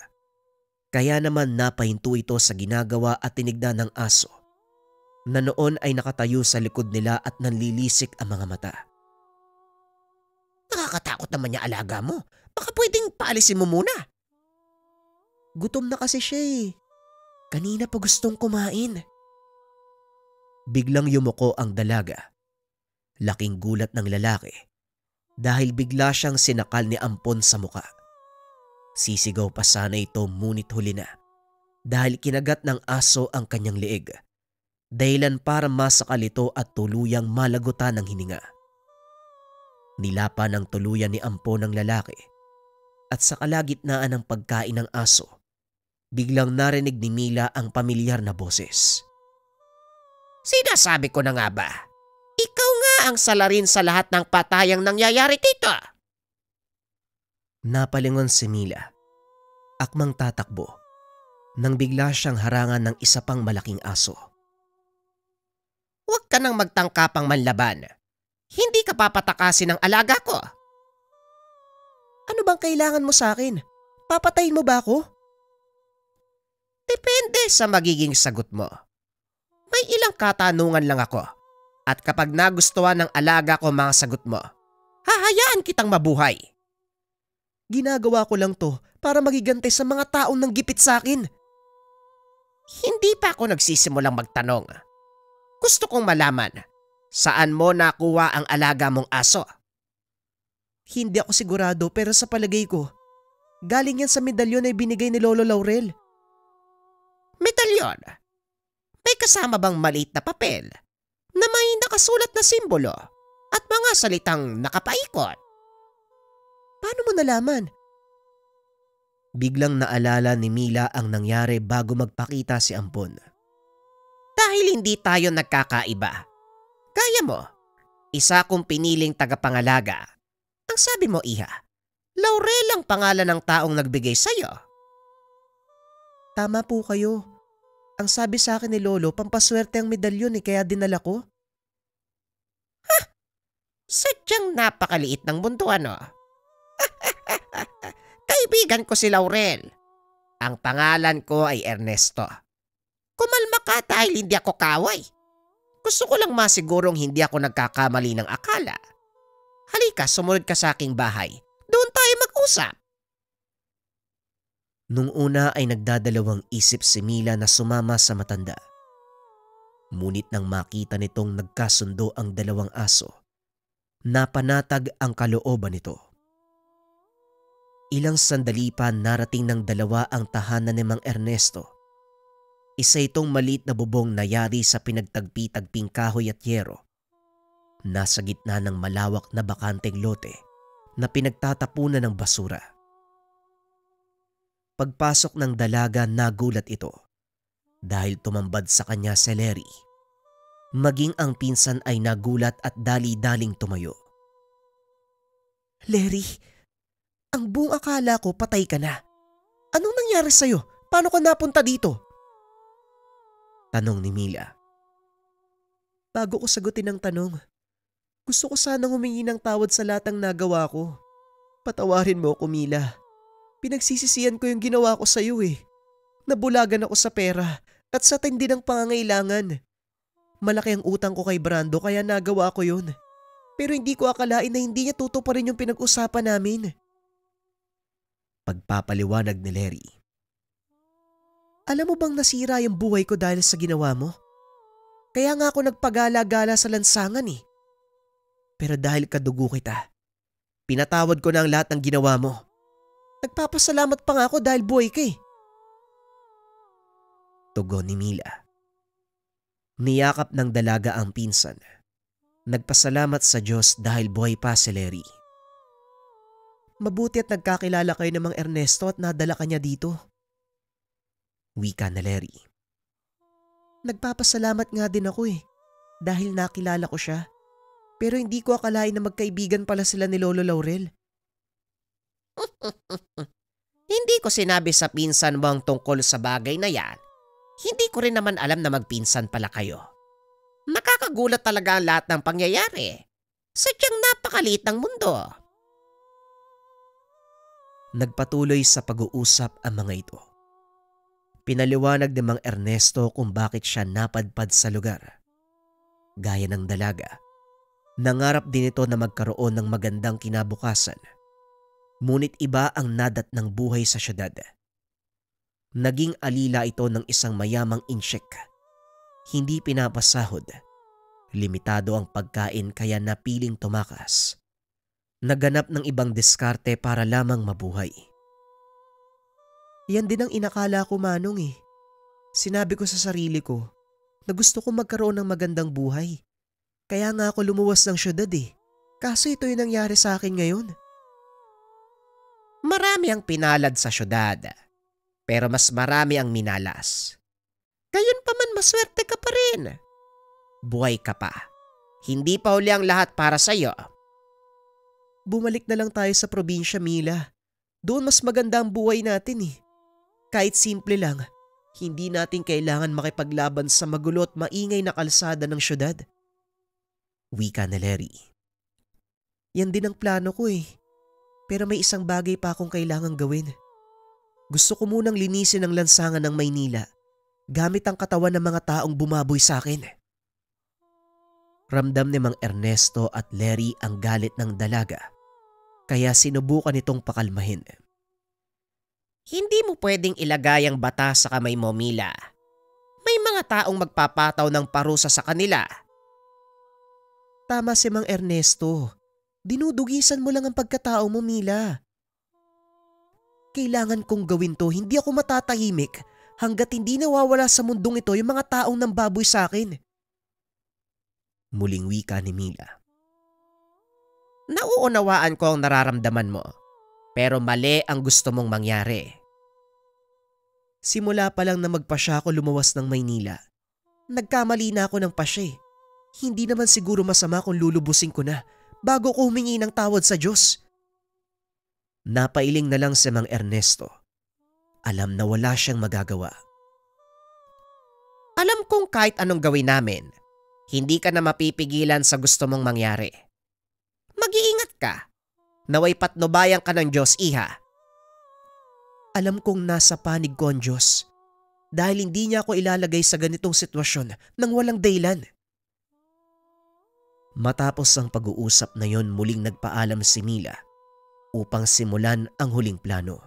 Kaya naman napahinto ito sa ginagawa at tinignan ng aso, na noon ay nakatayo sa likod nila at nanlilisik ang mga mata. Nakakatakot naman niya alaga mo. Baka pwedeng paalisin mo muna. Gutom na kasi siya eh. Kanina pa gustong kumain. Biglang yumuko ang dalaga. Laking gulat ng lalaki dahil bigla siyang sinakal ni Ampon sa muka. Sisigaw pa sana ito ngunit huli na dahil kinagat ng aso ang kanyang leeg. Dahilan para masakal ito at tuluyang malagutan ng hininga. Nilapan ng tuluyan ni Ampon ng lalaki at sa kalagitnaan ng pagkain ng aso, biglang narinig ni Mila ang pamilyar na boses. Sinasabi ko na nga ba? Ikaw nga ang salarin sa lahat ng patayang nangyayari dito. Napalingon si Mila. Akmang tatakbo nang bigla siyang harangan ng isa pang malaking aso. Huwag ka nang magtangkapang manlaban. Hindi ka papatakasin ng alaga ko. Ano bang kailangan mo sa akin? Papatayin mo ba ako? Depende sa magiging sagot mo. May ilang katanungan lang ako. At kapag nagustuhan ng alaga ko mga sagot mo, hahayaan kitang mabuhay. Ginagawa ko lang to para magigante sa mga taong nanggipit sa akin. Hindi pa ako nagsisimulang magtanong. Gusto kong malaman, saan mo nakuha ang alaga mong aso? Hindi ako sigurado pero sa palagay ko, galing yan sa medalyon na binigay ni Lolo Laurel. Medalyon? May kasama bang maliit na papel na may nakasulat na simbolo at mga salitang nakapaikot? Paano mo nalaman? Biglang naalala ni Mila ang nangyari bago magpakita si Ampon. Dahil hindi tayo nagkakaiba. Gaya mo, isa kong piniling tagapangalaga. Ang sabi mo, Iha, Laurel ang pangalan ng taong nagbigay sa'yo. Tama po kayo. Ang sabi sa akin ni Lolo, pampaswerte ang medalyon kaya dinala ko. Ha? Sadyang napakaliit ng mundo ano? Kaibigan ko si Laurel. Ang pangalan ko ay Ernesto. Kumalma ka dahil hindi ako kaway. Gusto ko lang masigurong hindi ako nagkakamali ng akala. Halika, sumunod ka sa aking bahay. Doon tayo mag-usap. Nung una ay nagdadalawang isip si Mila na sumama sa matanda. Ngunit nang makita nitong nagkasundo ang dalawang aso, napanatag ang kalooban nito. Ilang sandali pa narating ng dalawa ang tahanan ni Mang Ernesto. Isa itong maliit na bubong na yari sa pinagtagpi-tagping kahoy at yero. Nasa gitna ng malawak na bakanteng lote na pinagtatapunan ng basura. Pagpasok ng dalaga, nagulat ito dahil tumambad sa kanya si Larry. Maging ang pinsan ay nagulat at dali-daling tumayo. Larry, ang buong akala ko patay ka na. Anong nangyari sa'yo? Paano ka napunta dito? Tanong ni Mila. Bago ko sagutin ang tanong, gusto ko sanang humingi ng tawad sa lahat ng nagawa ko. Patawarin mo ako, Mila. Pinagsisisihan ko yung ginawa ko sa'yo eh. Nabulagan ako sa pera at sa tindi ng pangangailangan. Malaki ang utang ko kay Brando kaya nagawa ko yun. Pero hindi ko akalain na hindi niya tutuparin yung pinag-usapan namin. Pagpapaliwanag ni Larry. Alam mo bang nasira yung buhay ko dahil sa ginawa mo? Kaya nga ako nagpagala-gala sa lansangan eh. Pero dahil kadugo kita, pinatawad ko na ang lahat ng ginawa mo. Nagpapasalamat pa nga ako dahil buhay ka eh. Tugon ni Mila. Niyakap ng dalaga ang pinsan. Nagpasalamat sa Diyos dahil buhay pa si Larry. Mabuti at nagkakilala kayo ng Mang Ernesto at nadala ka niya dito. Wika na Larry. Nagpapasalamat nga din ako eh, dahil nakilala ko siya. Pero hindi ko akalain na magkaibigan pala sila ni Lolo Laurel. Hindi ko sinabi sa pinsan mo ang tungkol sa bagay na yan. Hindi ko rin naman alam na magpinsan pala kayo. Nakakagulat talaga ang lahat ng pangyayari. Sadyang napakaliit ng mundo. Nagpatuloy sa pag-uusap ang mga ito. Pinaliwanag ni Mang Ernesto kung bakit siya napadpad sa lugar. Gaya ng dalaga, nangarap din ito na magkaroon ng magandang kinabukasan. Ngunit iba ang nadat ng buhay sa syudad. Naging alila ito ng isang mayamang insyek. Hindi pinapasahod. Limitado ang pagkain kaya napiling tumakas. Naganap ng ibang diskarte para lamang mabuhay. Yan din ang inakala ko, Manong eh. Sinabi ko sa sarili ko na gusto ko magkaroon ng magandang buhay. Kaya nga ako lumuwas ng syudad eh. Kaso ito yung nangyari sa akin ngayon. Marami ang pinalad sa syudad, pero mas marami ang minalas. Gayon pa man maswerte ka pa rin. Buhay ka pa. Hindi pa huli ang lahat para sa'yo. Bumalik na lang tayo sa probinsya, Mila. Doon mas maganda ang buhay natin eh. Kahit simple lang, hindi natin kailangan makipaglaban sa magulo at maingay na kalsada ng syudad. Wika na Larry. Yan din ang plano ko eh. Pero may isang bagay pa akong kailangang gawin. Gusto ko munang linisin ang lansangan ng Maynila gamit ang katawan ng mga taong bumaboy sa akin. Ramdam ni Mang Ernesto at Larry ang galit ng dalaga, kaya sinubukan itong pakalmahin. Hindi mo pwedeng ilagay ang bata sa kamay mo, Mila. May mga taong magpapataw ng parusa sa kanila. Tama si Mang Ernesto. Dinudugisan mo lang ang pagkatao mo, Mila. Kailangan kong gawin to, hindi ako matatahimik hanggat hindi nawawala sa mundong ito yung mga taong nambaboy sa akin. Muling wika ni Mila. Nauunawaan ko ang nararamdaman mo, pero mali ang gusto mong mangyari. Simula pa lang na magpasya ako lumuwas ng Maynila, nagkamali na ako ng pasya eh. Hindi naman siguro masama kung lulubusin ko na bago ko humingi ng tawad sa Diyos. Napailing na lang si Mang Ernesto. Alam na wala siyang magagawa. Alam kong kahit anong gawin namin, hindi ka na mapipigilan sa gusto mong mangyari. Mag-iingat ka. Naway patnubayan ka ng Diyos, iha. Alam kong nasa panig ko ang Diyos dahil hindi niya ako ilalagay sa ganitong sitwasyon nang walang dahilan. Matapos ang pag-uusap na yon, muling nagpaalam si Mila upang simulan ang huling plano.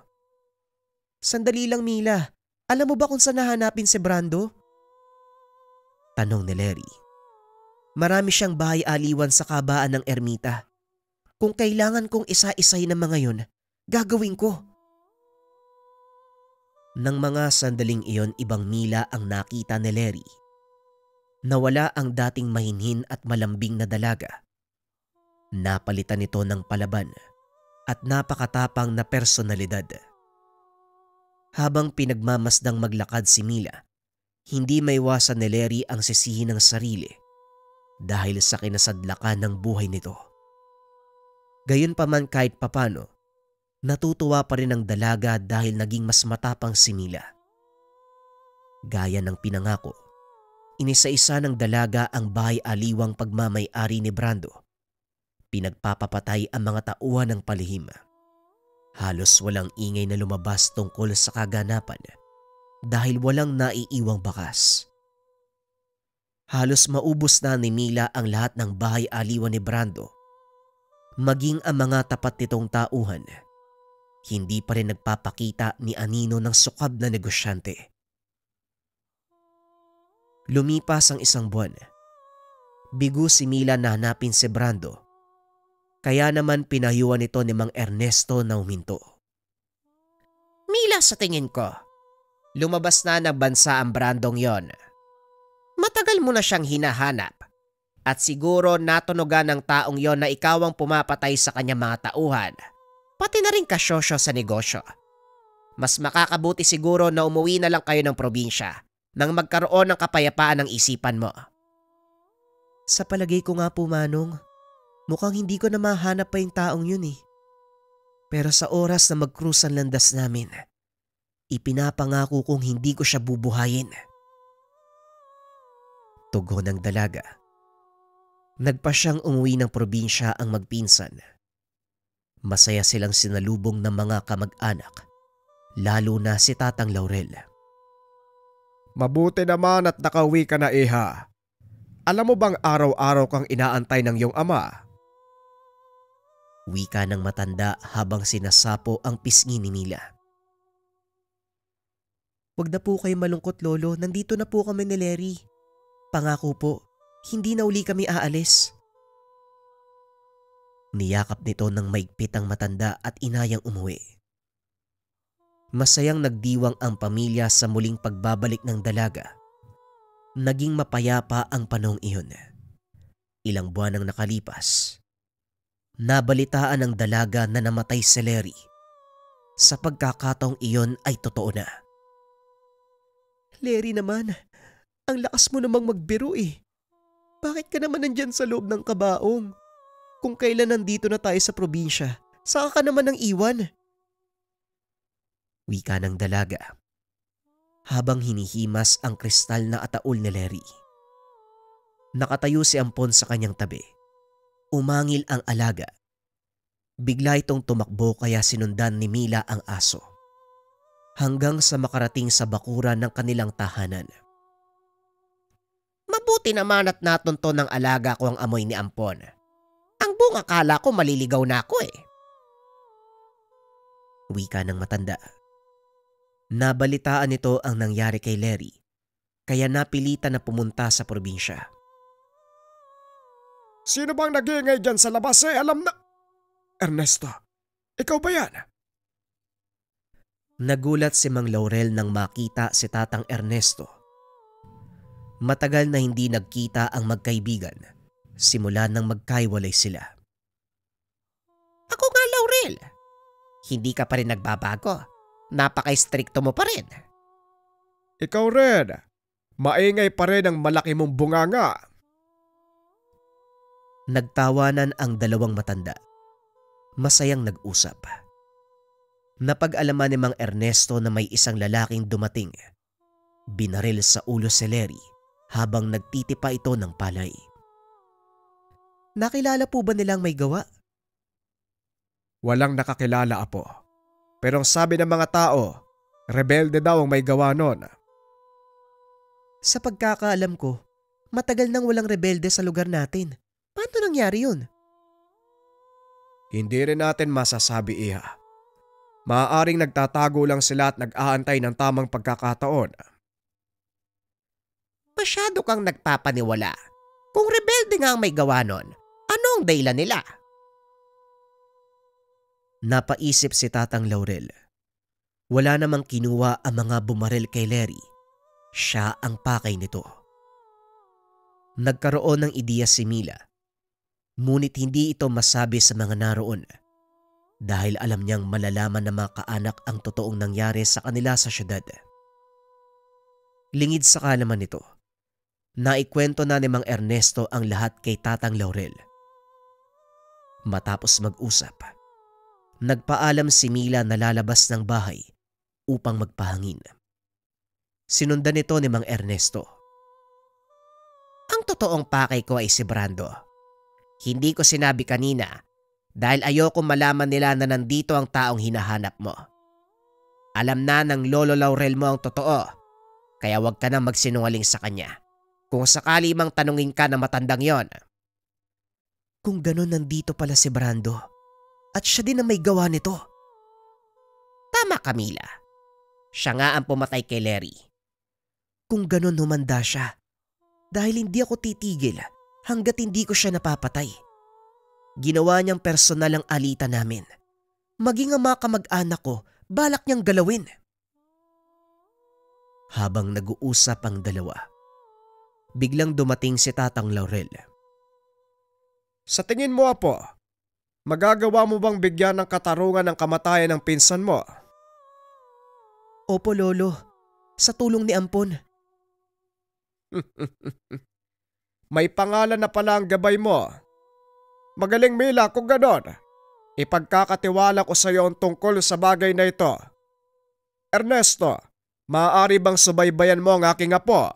Sandali lang, Mila. Alam mo ba kung saan nahanapin si Brando? Tanong ni Larry. Marami siyang bahay-aliwan sa kabaan ng ermita. Kung kailangan kong isa-isahin ng mga yon, gagawin ko. Nang mga sandaling iyon, ibang Mila ang nakita ni Larry. Nawala ang dating mahinhin at malambing na dalaga. Napalitan ito ng palaban at napakatapang na personalidad. Habang pinagmamasdang maglakad si Mila, hindi maiwasan ni Larry ang sisihin ng sarili dahil sa kinasadlakan ng buhay nito. Gayunpaman kahit papano, natutuwa pa rin ang dalaga dahil naging mas matapang si Mila. Gaya ng pinangako, inisa-isa ng dalaga ang bahay-aliwang pagmamay-ari ni Brando. Pinagpapapatay ang mga tauhan ng palihim. Halos walang ingay na lumabas tungkol sa kaganapan dahil walang naiiwang bakas. Halos maubos na ni Mila ang lahat ng bahay-aliwan ni Brando. Maging ang mga tapat nitong tauhan, hindi pa rin nagpapakita ni anino ng sukab na negosyante. Lumipas ang isang buwan. Bigo si Mila na hanapin si Brando Kaya naman pinahiyuan ito ni Mang Ernesto na huminto. Mila, sa tingin ko, lumabas na ng bansa ang Brandong yon. Matagal mo na siyang hinahanap at siguro natunugan ng taong yon na ikaw ang pumapatay sa kanyang mga tauhan, pati na rin kasyosyo sa negosyo. Mas makakabuti siguro na umuwi na lang kayo ng probinsya nang magkaroon ng kapayapaan ng isipan mo. Sa palagay ko nga po, Manong, mukhang hindi ko na mahanap pa yung taong yun eh. Pero sa oras na mag-cruise ang landas namin, ipinapangako kong hindi ko siya bubuhayin. Tugon ng dalaga. Nagpa siyang umuwi ng probinsya ang magpinsan. Masaya silang sinalubong ng mga kamag-anak, lalo na si Tatang Laurel. Mabuti naman at nakauwi ka na, Iha. Alam mo bang araw-araw kang inaantay ng iyong ama? Wika ng matanda habang sinasapo ang pisngi ni Mila. Huwag na po kayo malungkot, Lolo. Nandito na po kami ni Larry. Pangako po, hindi na uli kami aalis. Niyakap nito ng maigpit ang matanda at inayang umuwi. Masayang nagdiwang ang pamilya sa muling pagbabalik ng dalaga. Naging mapayapa ang panahong iyon. Ilang buwan ang nakalipas. Nabalitaan ng dalaga na namatay si Larry. Sa pagkakataong iyon ay totoo na. Larry naman, ang lakas mo namang magbiro eh. Bakit ka naman nandyan sa loob ng kabaong? Kung kailan nandito na tayo sa probinsya, saka ka naman nang iwan? Wika ng dalaga. Habang hinihimas ang kristal na ataol ni Larry. Nakatayo si Ampon sa kanyang tabi. Umangil ang alaga. Bigla itong tumakbo kaya sinundan ni Mila ang aso. Hanggang sa makarating sa bakuran ng kanilang tahanan. Mabuti naman at natunto ng alaga ko ang amoy ni Ampon. Ang buong akala ko maliligaw na ako eh. Wika ng matanda. Nabalitaan nito ang nangyari kay Larry, kaya napilitan na pumunta sa probinsya. Sino bang nag-iingay dyan sa labas eh? Alam na... Ernesto, ikaw ba yan? Nagulat si Mang Laurel nang makita si Tatang Ernesto. Matagal na hindi nagkita ang magkaibigan, simula nang magkaiwalay sila. Ako nga, Laurel. Hindi ka pa rin nagbabago. Napaka-stricto mo pa rin. Ikaw rin. Maingay pa rin ang malaki mong bunganga. Nagtawanan ang dalawang matanda. Masayang nag-usap. Napag-alaman ni Mang Ernesto na may isang lalaking dumating. Binaril sa ulo si Larry habang nagtitipa ito ng palay. Nakilala po ba nilang may gawa? Walang nakakilala, Apo. Pero ang sabi ng mga tao, rebelde daw ang may gawa nun. Sa pagkakaalam ko, matagal nang walang rebelde sa lugar natin. Paano nangyari yun? Hindi rin natin masasabi, Iha. Maaaring nagtatago lang sila at nag-aantay ng tamang pagkakataon. Masyado kang nagpapaniwala. Kung rebelde nga ang may gawa nun, ano ang dahilan nila? Napaisip si Tatang Laurel. Wala namang kinuha ang mga bumaril kay Larry. Siya ang pakay nito. Nagkaroon ng ideya si Mila. Ngunit hindi ito masabi sa mga naroon dahil alam niyang malalaman ng mga kaanak ang totoong nangyari sa kanila sa syudad. Lingid sa kalaman nito, naikwento na ni Mang Ernesto ang lahat kay Tatang Laurel. Matapos mag-usap, nagpaalam si Mila na lalabas ng bahay upang magpahangin. Sinundan nito ni Mang Ernesto. Ang totoong pakay ko ay si Brando. Hindi ko sinabi kanina dahil ayoko malaman nila na nandito ang taong hinahanap mo. Alam na ng Lolo Laurel mo ang totoo, kaya huwag ka nang magsinungaling sa kanya. Kung sakali mang tanungin ka ng matandang yon. Kung ganon, nandito pala si Brando at siya din ang may gawa nito. Tama, Camila. Siya nga ang pumatay kay Larry. Kung ganon, humanda siya dahil hindi ako titigil hanggat hindi ko siya napapatay. Ginawa niyang personal ang alitan namin. Maging ang mga kamag-anak ko, balak niyang galawin. Habang nag-uusap ang dalawa, biglang dumating si Tatang Laurel. Sa tingin mo, Apo, magagawa mo bang bigyan ng katarungan ng kamatayan ng pinsan mo? Opo, Lolo. Sa tulong ni Ampon. May pangalan na pala ang gabay mo. Magaling, Mila, kung ganon. Ipagkakatiwala ko sa iyo ang tungkol sa bagay na ito. Ernesto, maaari bang subaybayan mo ang aking apo?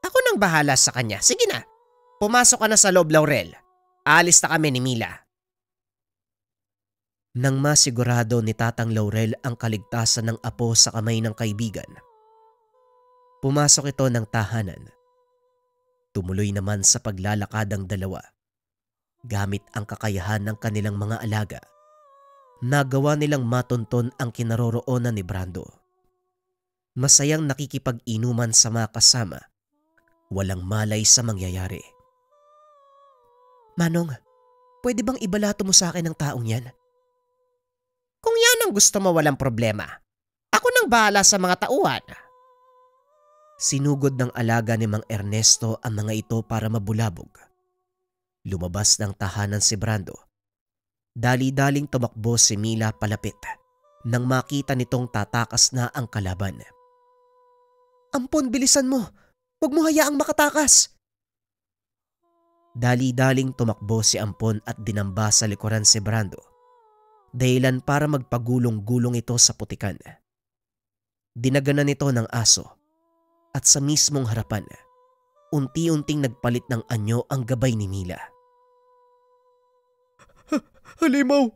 Ako nang bahala sa kanya. Sige na. Pumasok ka na sa loob, Laurel. Aalis na kami ni Mila. Nang masigurado ni Tatang Laurel ang kaligtasan ng apo sa kamay ng kaibigan, pumasok ito ng tahanan. Tumuloy naman sa paglalakad ang dalawa. Gamit ang kakayahan ng kanilang mga alaga, nagawa nilang matunton ang kinaroroonan ni Brando. Masayang nakikipag-inuman sa mga kasama, walang malay sa mangyayari. Manong, pwede bang ibalato mo sa akin ang taong yan? Kung yan ang gusto mo, walang problema. Ako nang bahala sa mga tauhan. Sinugod ng alaga ni Mang Ernesto ang mga ito para mabulabog. Lumabas ng tahanan si Brando. Dali-daling tumakbo si Mila palapit nang makita nitong tatakas na ang kalaban. Ampon, bilisan mo! Huwag mo hayaang makatakas! Dali-daling tumakbo si Ampon at dinamba sa likuran si Brando. Dahilan para magpagulong-gulong ito sa putikan. Dinaganan nito ng aso at sa mismong harapan, unti-unting nagpalit ng anyo ang gabay ni Mila. Halimaw!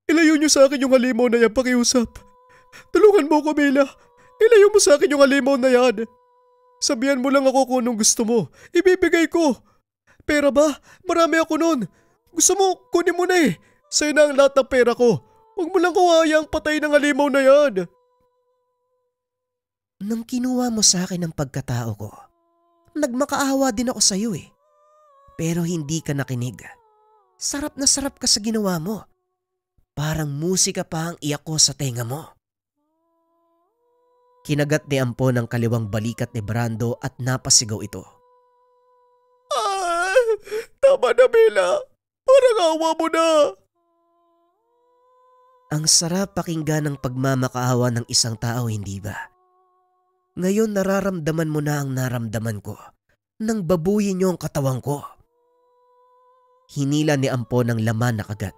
Ilayo niyo sa akin yung halimaw na yan, pakiusap. Tulungan mo ko, Mila. Ilayo mo sa akin yung halimaw na yan. Sabihan mo lang ako kung anong gusto mo. Ibibigay ko. Pera ba? Marami ako nun. Gusto mo, kunin mo na eh. Sa'yo na ang lahat ng pera ko. Huwag mo lang kawayang patay ng halimaw na yan. Nang kinuha mo sa akin ang pagkatao ko, nagmakaawa din ako sa iyo eh. Pero hindi ka nakinig. Sarap na sarap ka sa ginawa mo. Parang musika pa ang iyak ko sa tenga mo. Kinagat ni Ampon ang kaliwang balikat ni Brando at napasigaw ito. Tama na, Mila. Parang awa mo na. Ang sarap pakinggan ng pagmamakaawa ng isang tao, hindi ba? Ngayon nararamdaman mo na ang naramdaman ko nang babuyin niyo ang katawan ko. Hinila ni Ampon ang laman na kagat,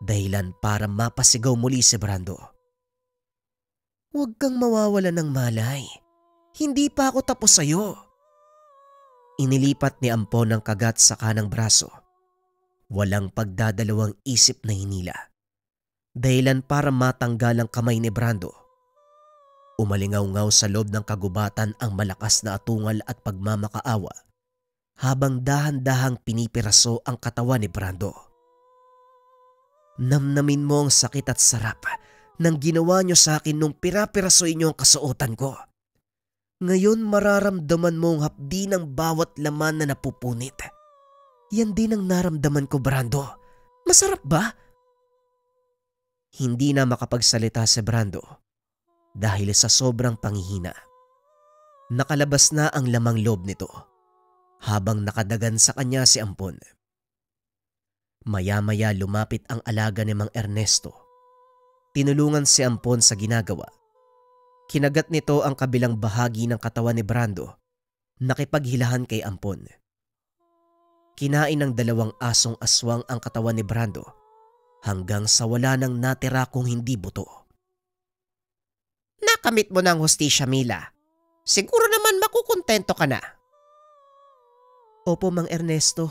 dahilan para mapasigaw muli si Brando. Huwag kang mawawala ng malay. Hindi pa ako tapos sa'yo. Inilipat ni Ampon ang kagat sa kanang braso. Walang pagdadalawang isip na hinila. Dahilan para matanggal ang kamay ni Brando. Umalingaw-ngaw sa loob ng kagubatan ang malakas na atungal at pagmamakaawa habang dahan-dahang pinipiraso ang katawan ni Brando. Namnamin mo ang sakit at sarap ng ginawa niyo sa akin nung pirapirasoin niyo ang kasuotan ko. Ngayon mararamdaman mo ang hapdi ng bawat laman na napupunit. Yan din ang naramdaman ko, Brando. Masarap ba? Hindi na makapagsalita si Brando dahil sa sobrang panghihina. Nakalabas na ang lamang loob nito habang nakadagan sa kanya si Ampon. Maya-maya lumapit ang alaga ni Mang Ernesto. Tinulungan si Ampon sa ginagawa. Kinagat nito ang kabilang bahagi ng katawan ni Brando, nakipaghilahan kay Ampon. Kinain ng dalawang asong aswang ang katawan ni Brando hanggang sa wala nang natira kung hindi buto. Nakamit mo ng hustisya, Mila. Siguro naman makukontento ka na. Opo, Mang Ernesto.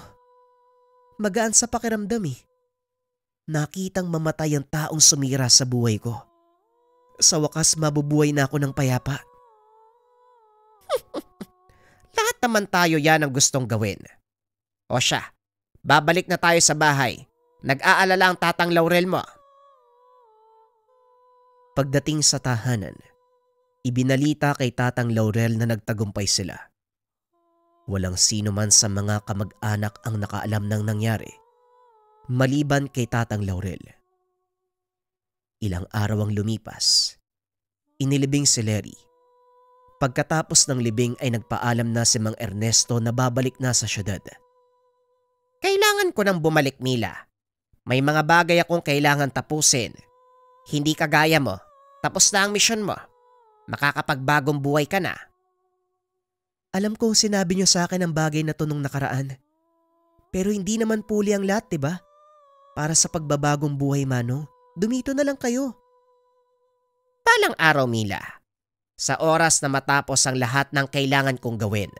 Magaan sa pakiramdam eh. Nakitang mamatay ang taong sumira sa buhay ko. Sa wakas mabubuhay na ako ng payapa. Lahat naman tayo yan ang gustong gawin. O siya, babalik na tayo sa bahay. Nag-aalala ang Tatang Laurel mo. Pagdating sa tahanan, ibinalita kay Tatang Laurel na nagtagumpay sila. Walang sino man sa mga kamag-anak ang nakaalam ng nangyari, maliban kay Tatang Laurel. Ilang araw ang lumipas. Inilibing si Larry. Pagkatapos ng libing ay nagpaalam na si Mang Ernesto na babalik na sa syudad. Kailangan ko nang bumalik, Mila. May mga bagay akong kailangan tapusin. Hindi kagaya mo. Tapos na ang misyon mo. Makakapagbagong buhay ka na. Alam kong sinabi niyo sa akin ang bagay na to nung nakaraan. Pero hindi naman puli ang lahat, diba? Para sa pagbabagong buhay, Manong, dumito na lang kayo. Palang araw, Mila. Sa oras na matapos ang lahat ng kailangan kong gawin.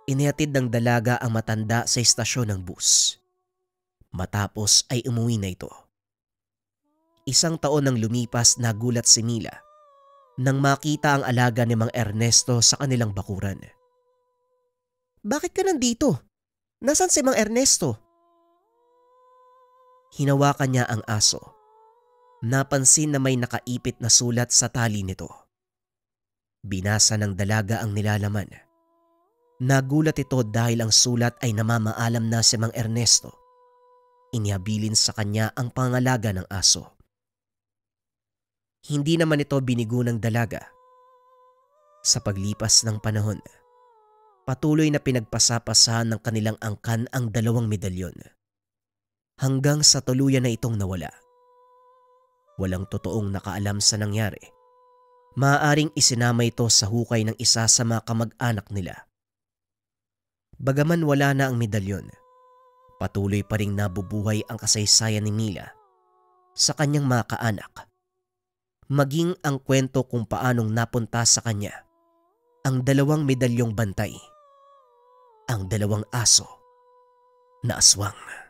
Inihatid ng dalaga ang matanda sa istasyon ng bus. Matapos ay umuwi na ito. Isang taon nang lumipas, nagulat si Mila nang makita ang alaga ni Mang Ernesto sa kanilang bakuran. Bakit ka nandito? Nasaan si Mang Ernesto? Hinawakan niya ang aso. Napansin na may nakaipit na sulat sa tali nito. Binasa ng dalaga ang nilalaman. Nagulat ito dahil ang sulat ay namamaalam na si Mang Ernesto. Inihabilin sa kanya ang pangalaga ng aso. Hindi naman ito binigo ng dalaga. Sa paglipas ng panahon, patuloy na pinagpasapasahan ng kanilang angkan ang 2 medalyon. Hanggang sa tuluyan na itong nawala. Walang totoong nakaalam sa nangyari. Maaaring isinama ito sa hukay ng isa sa mga kamag-anak nila. Bagaman wala na ang medalyon, patuloy pa ring nabubuhay ang kasaysayan ni Mila sa kanyang mga kaanak. Maging ang kwento kung paanong napunta sa kanya ang 2 medalyong bantay, ang 2 aso na aswang.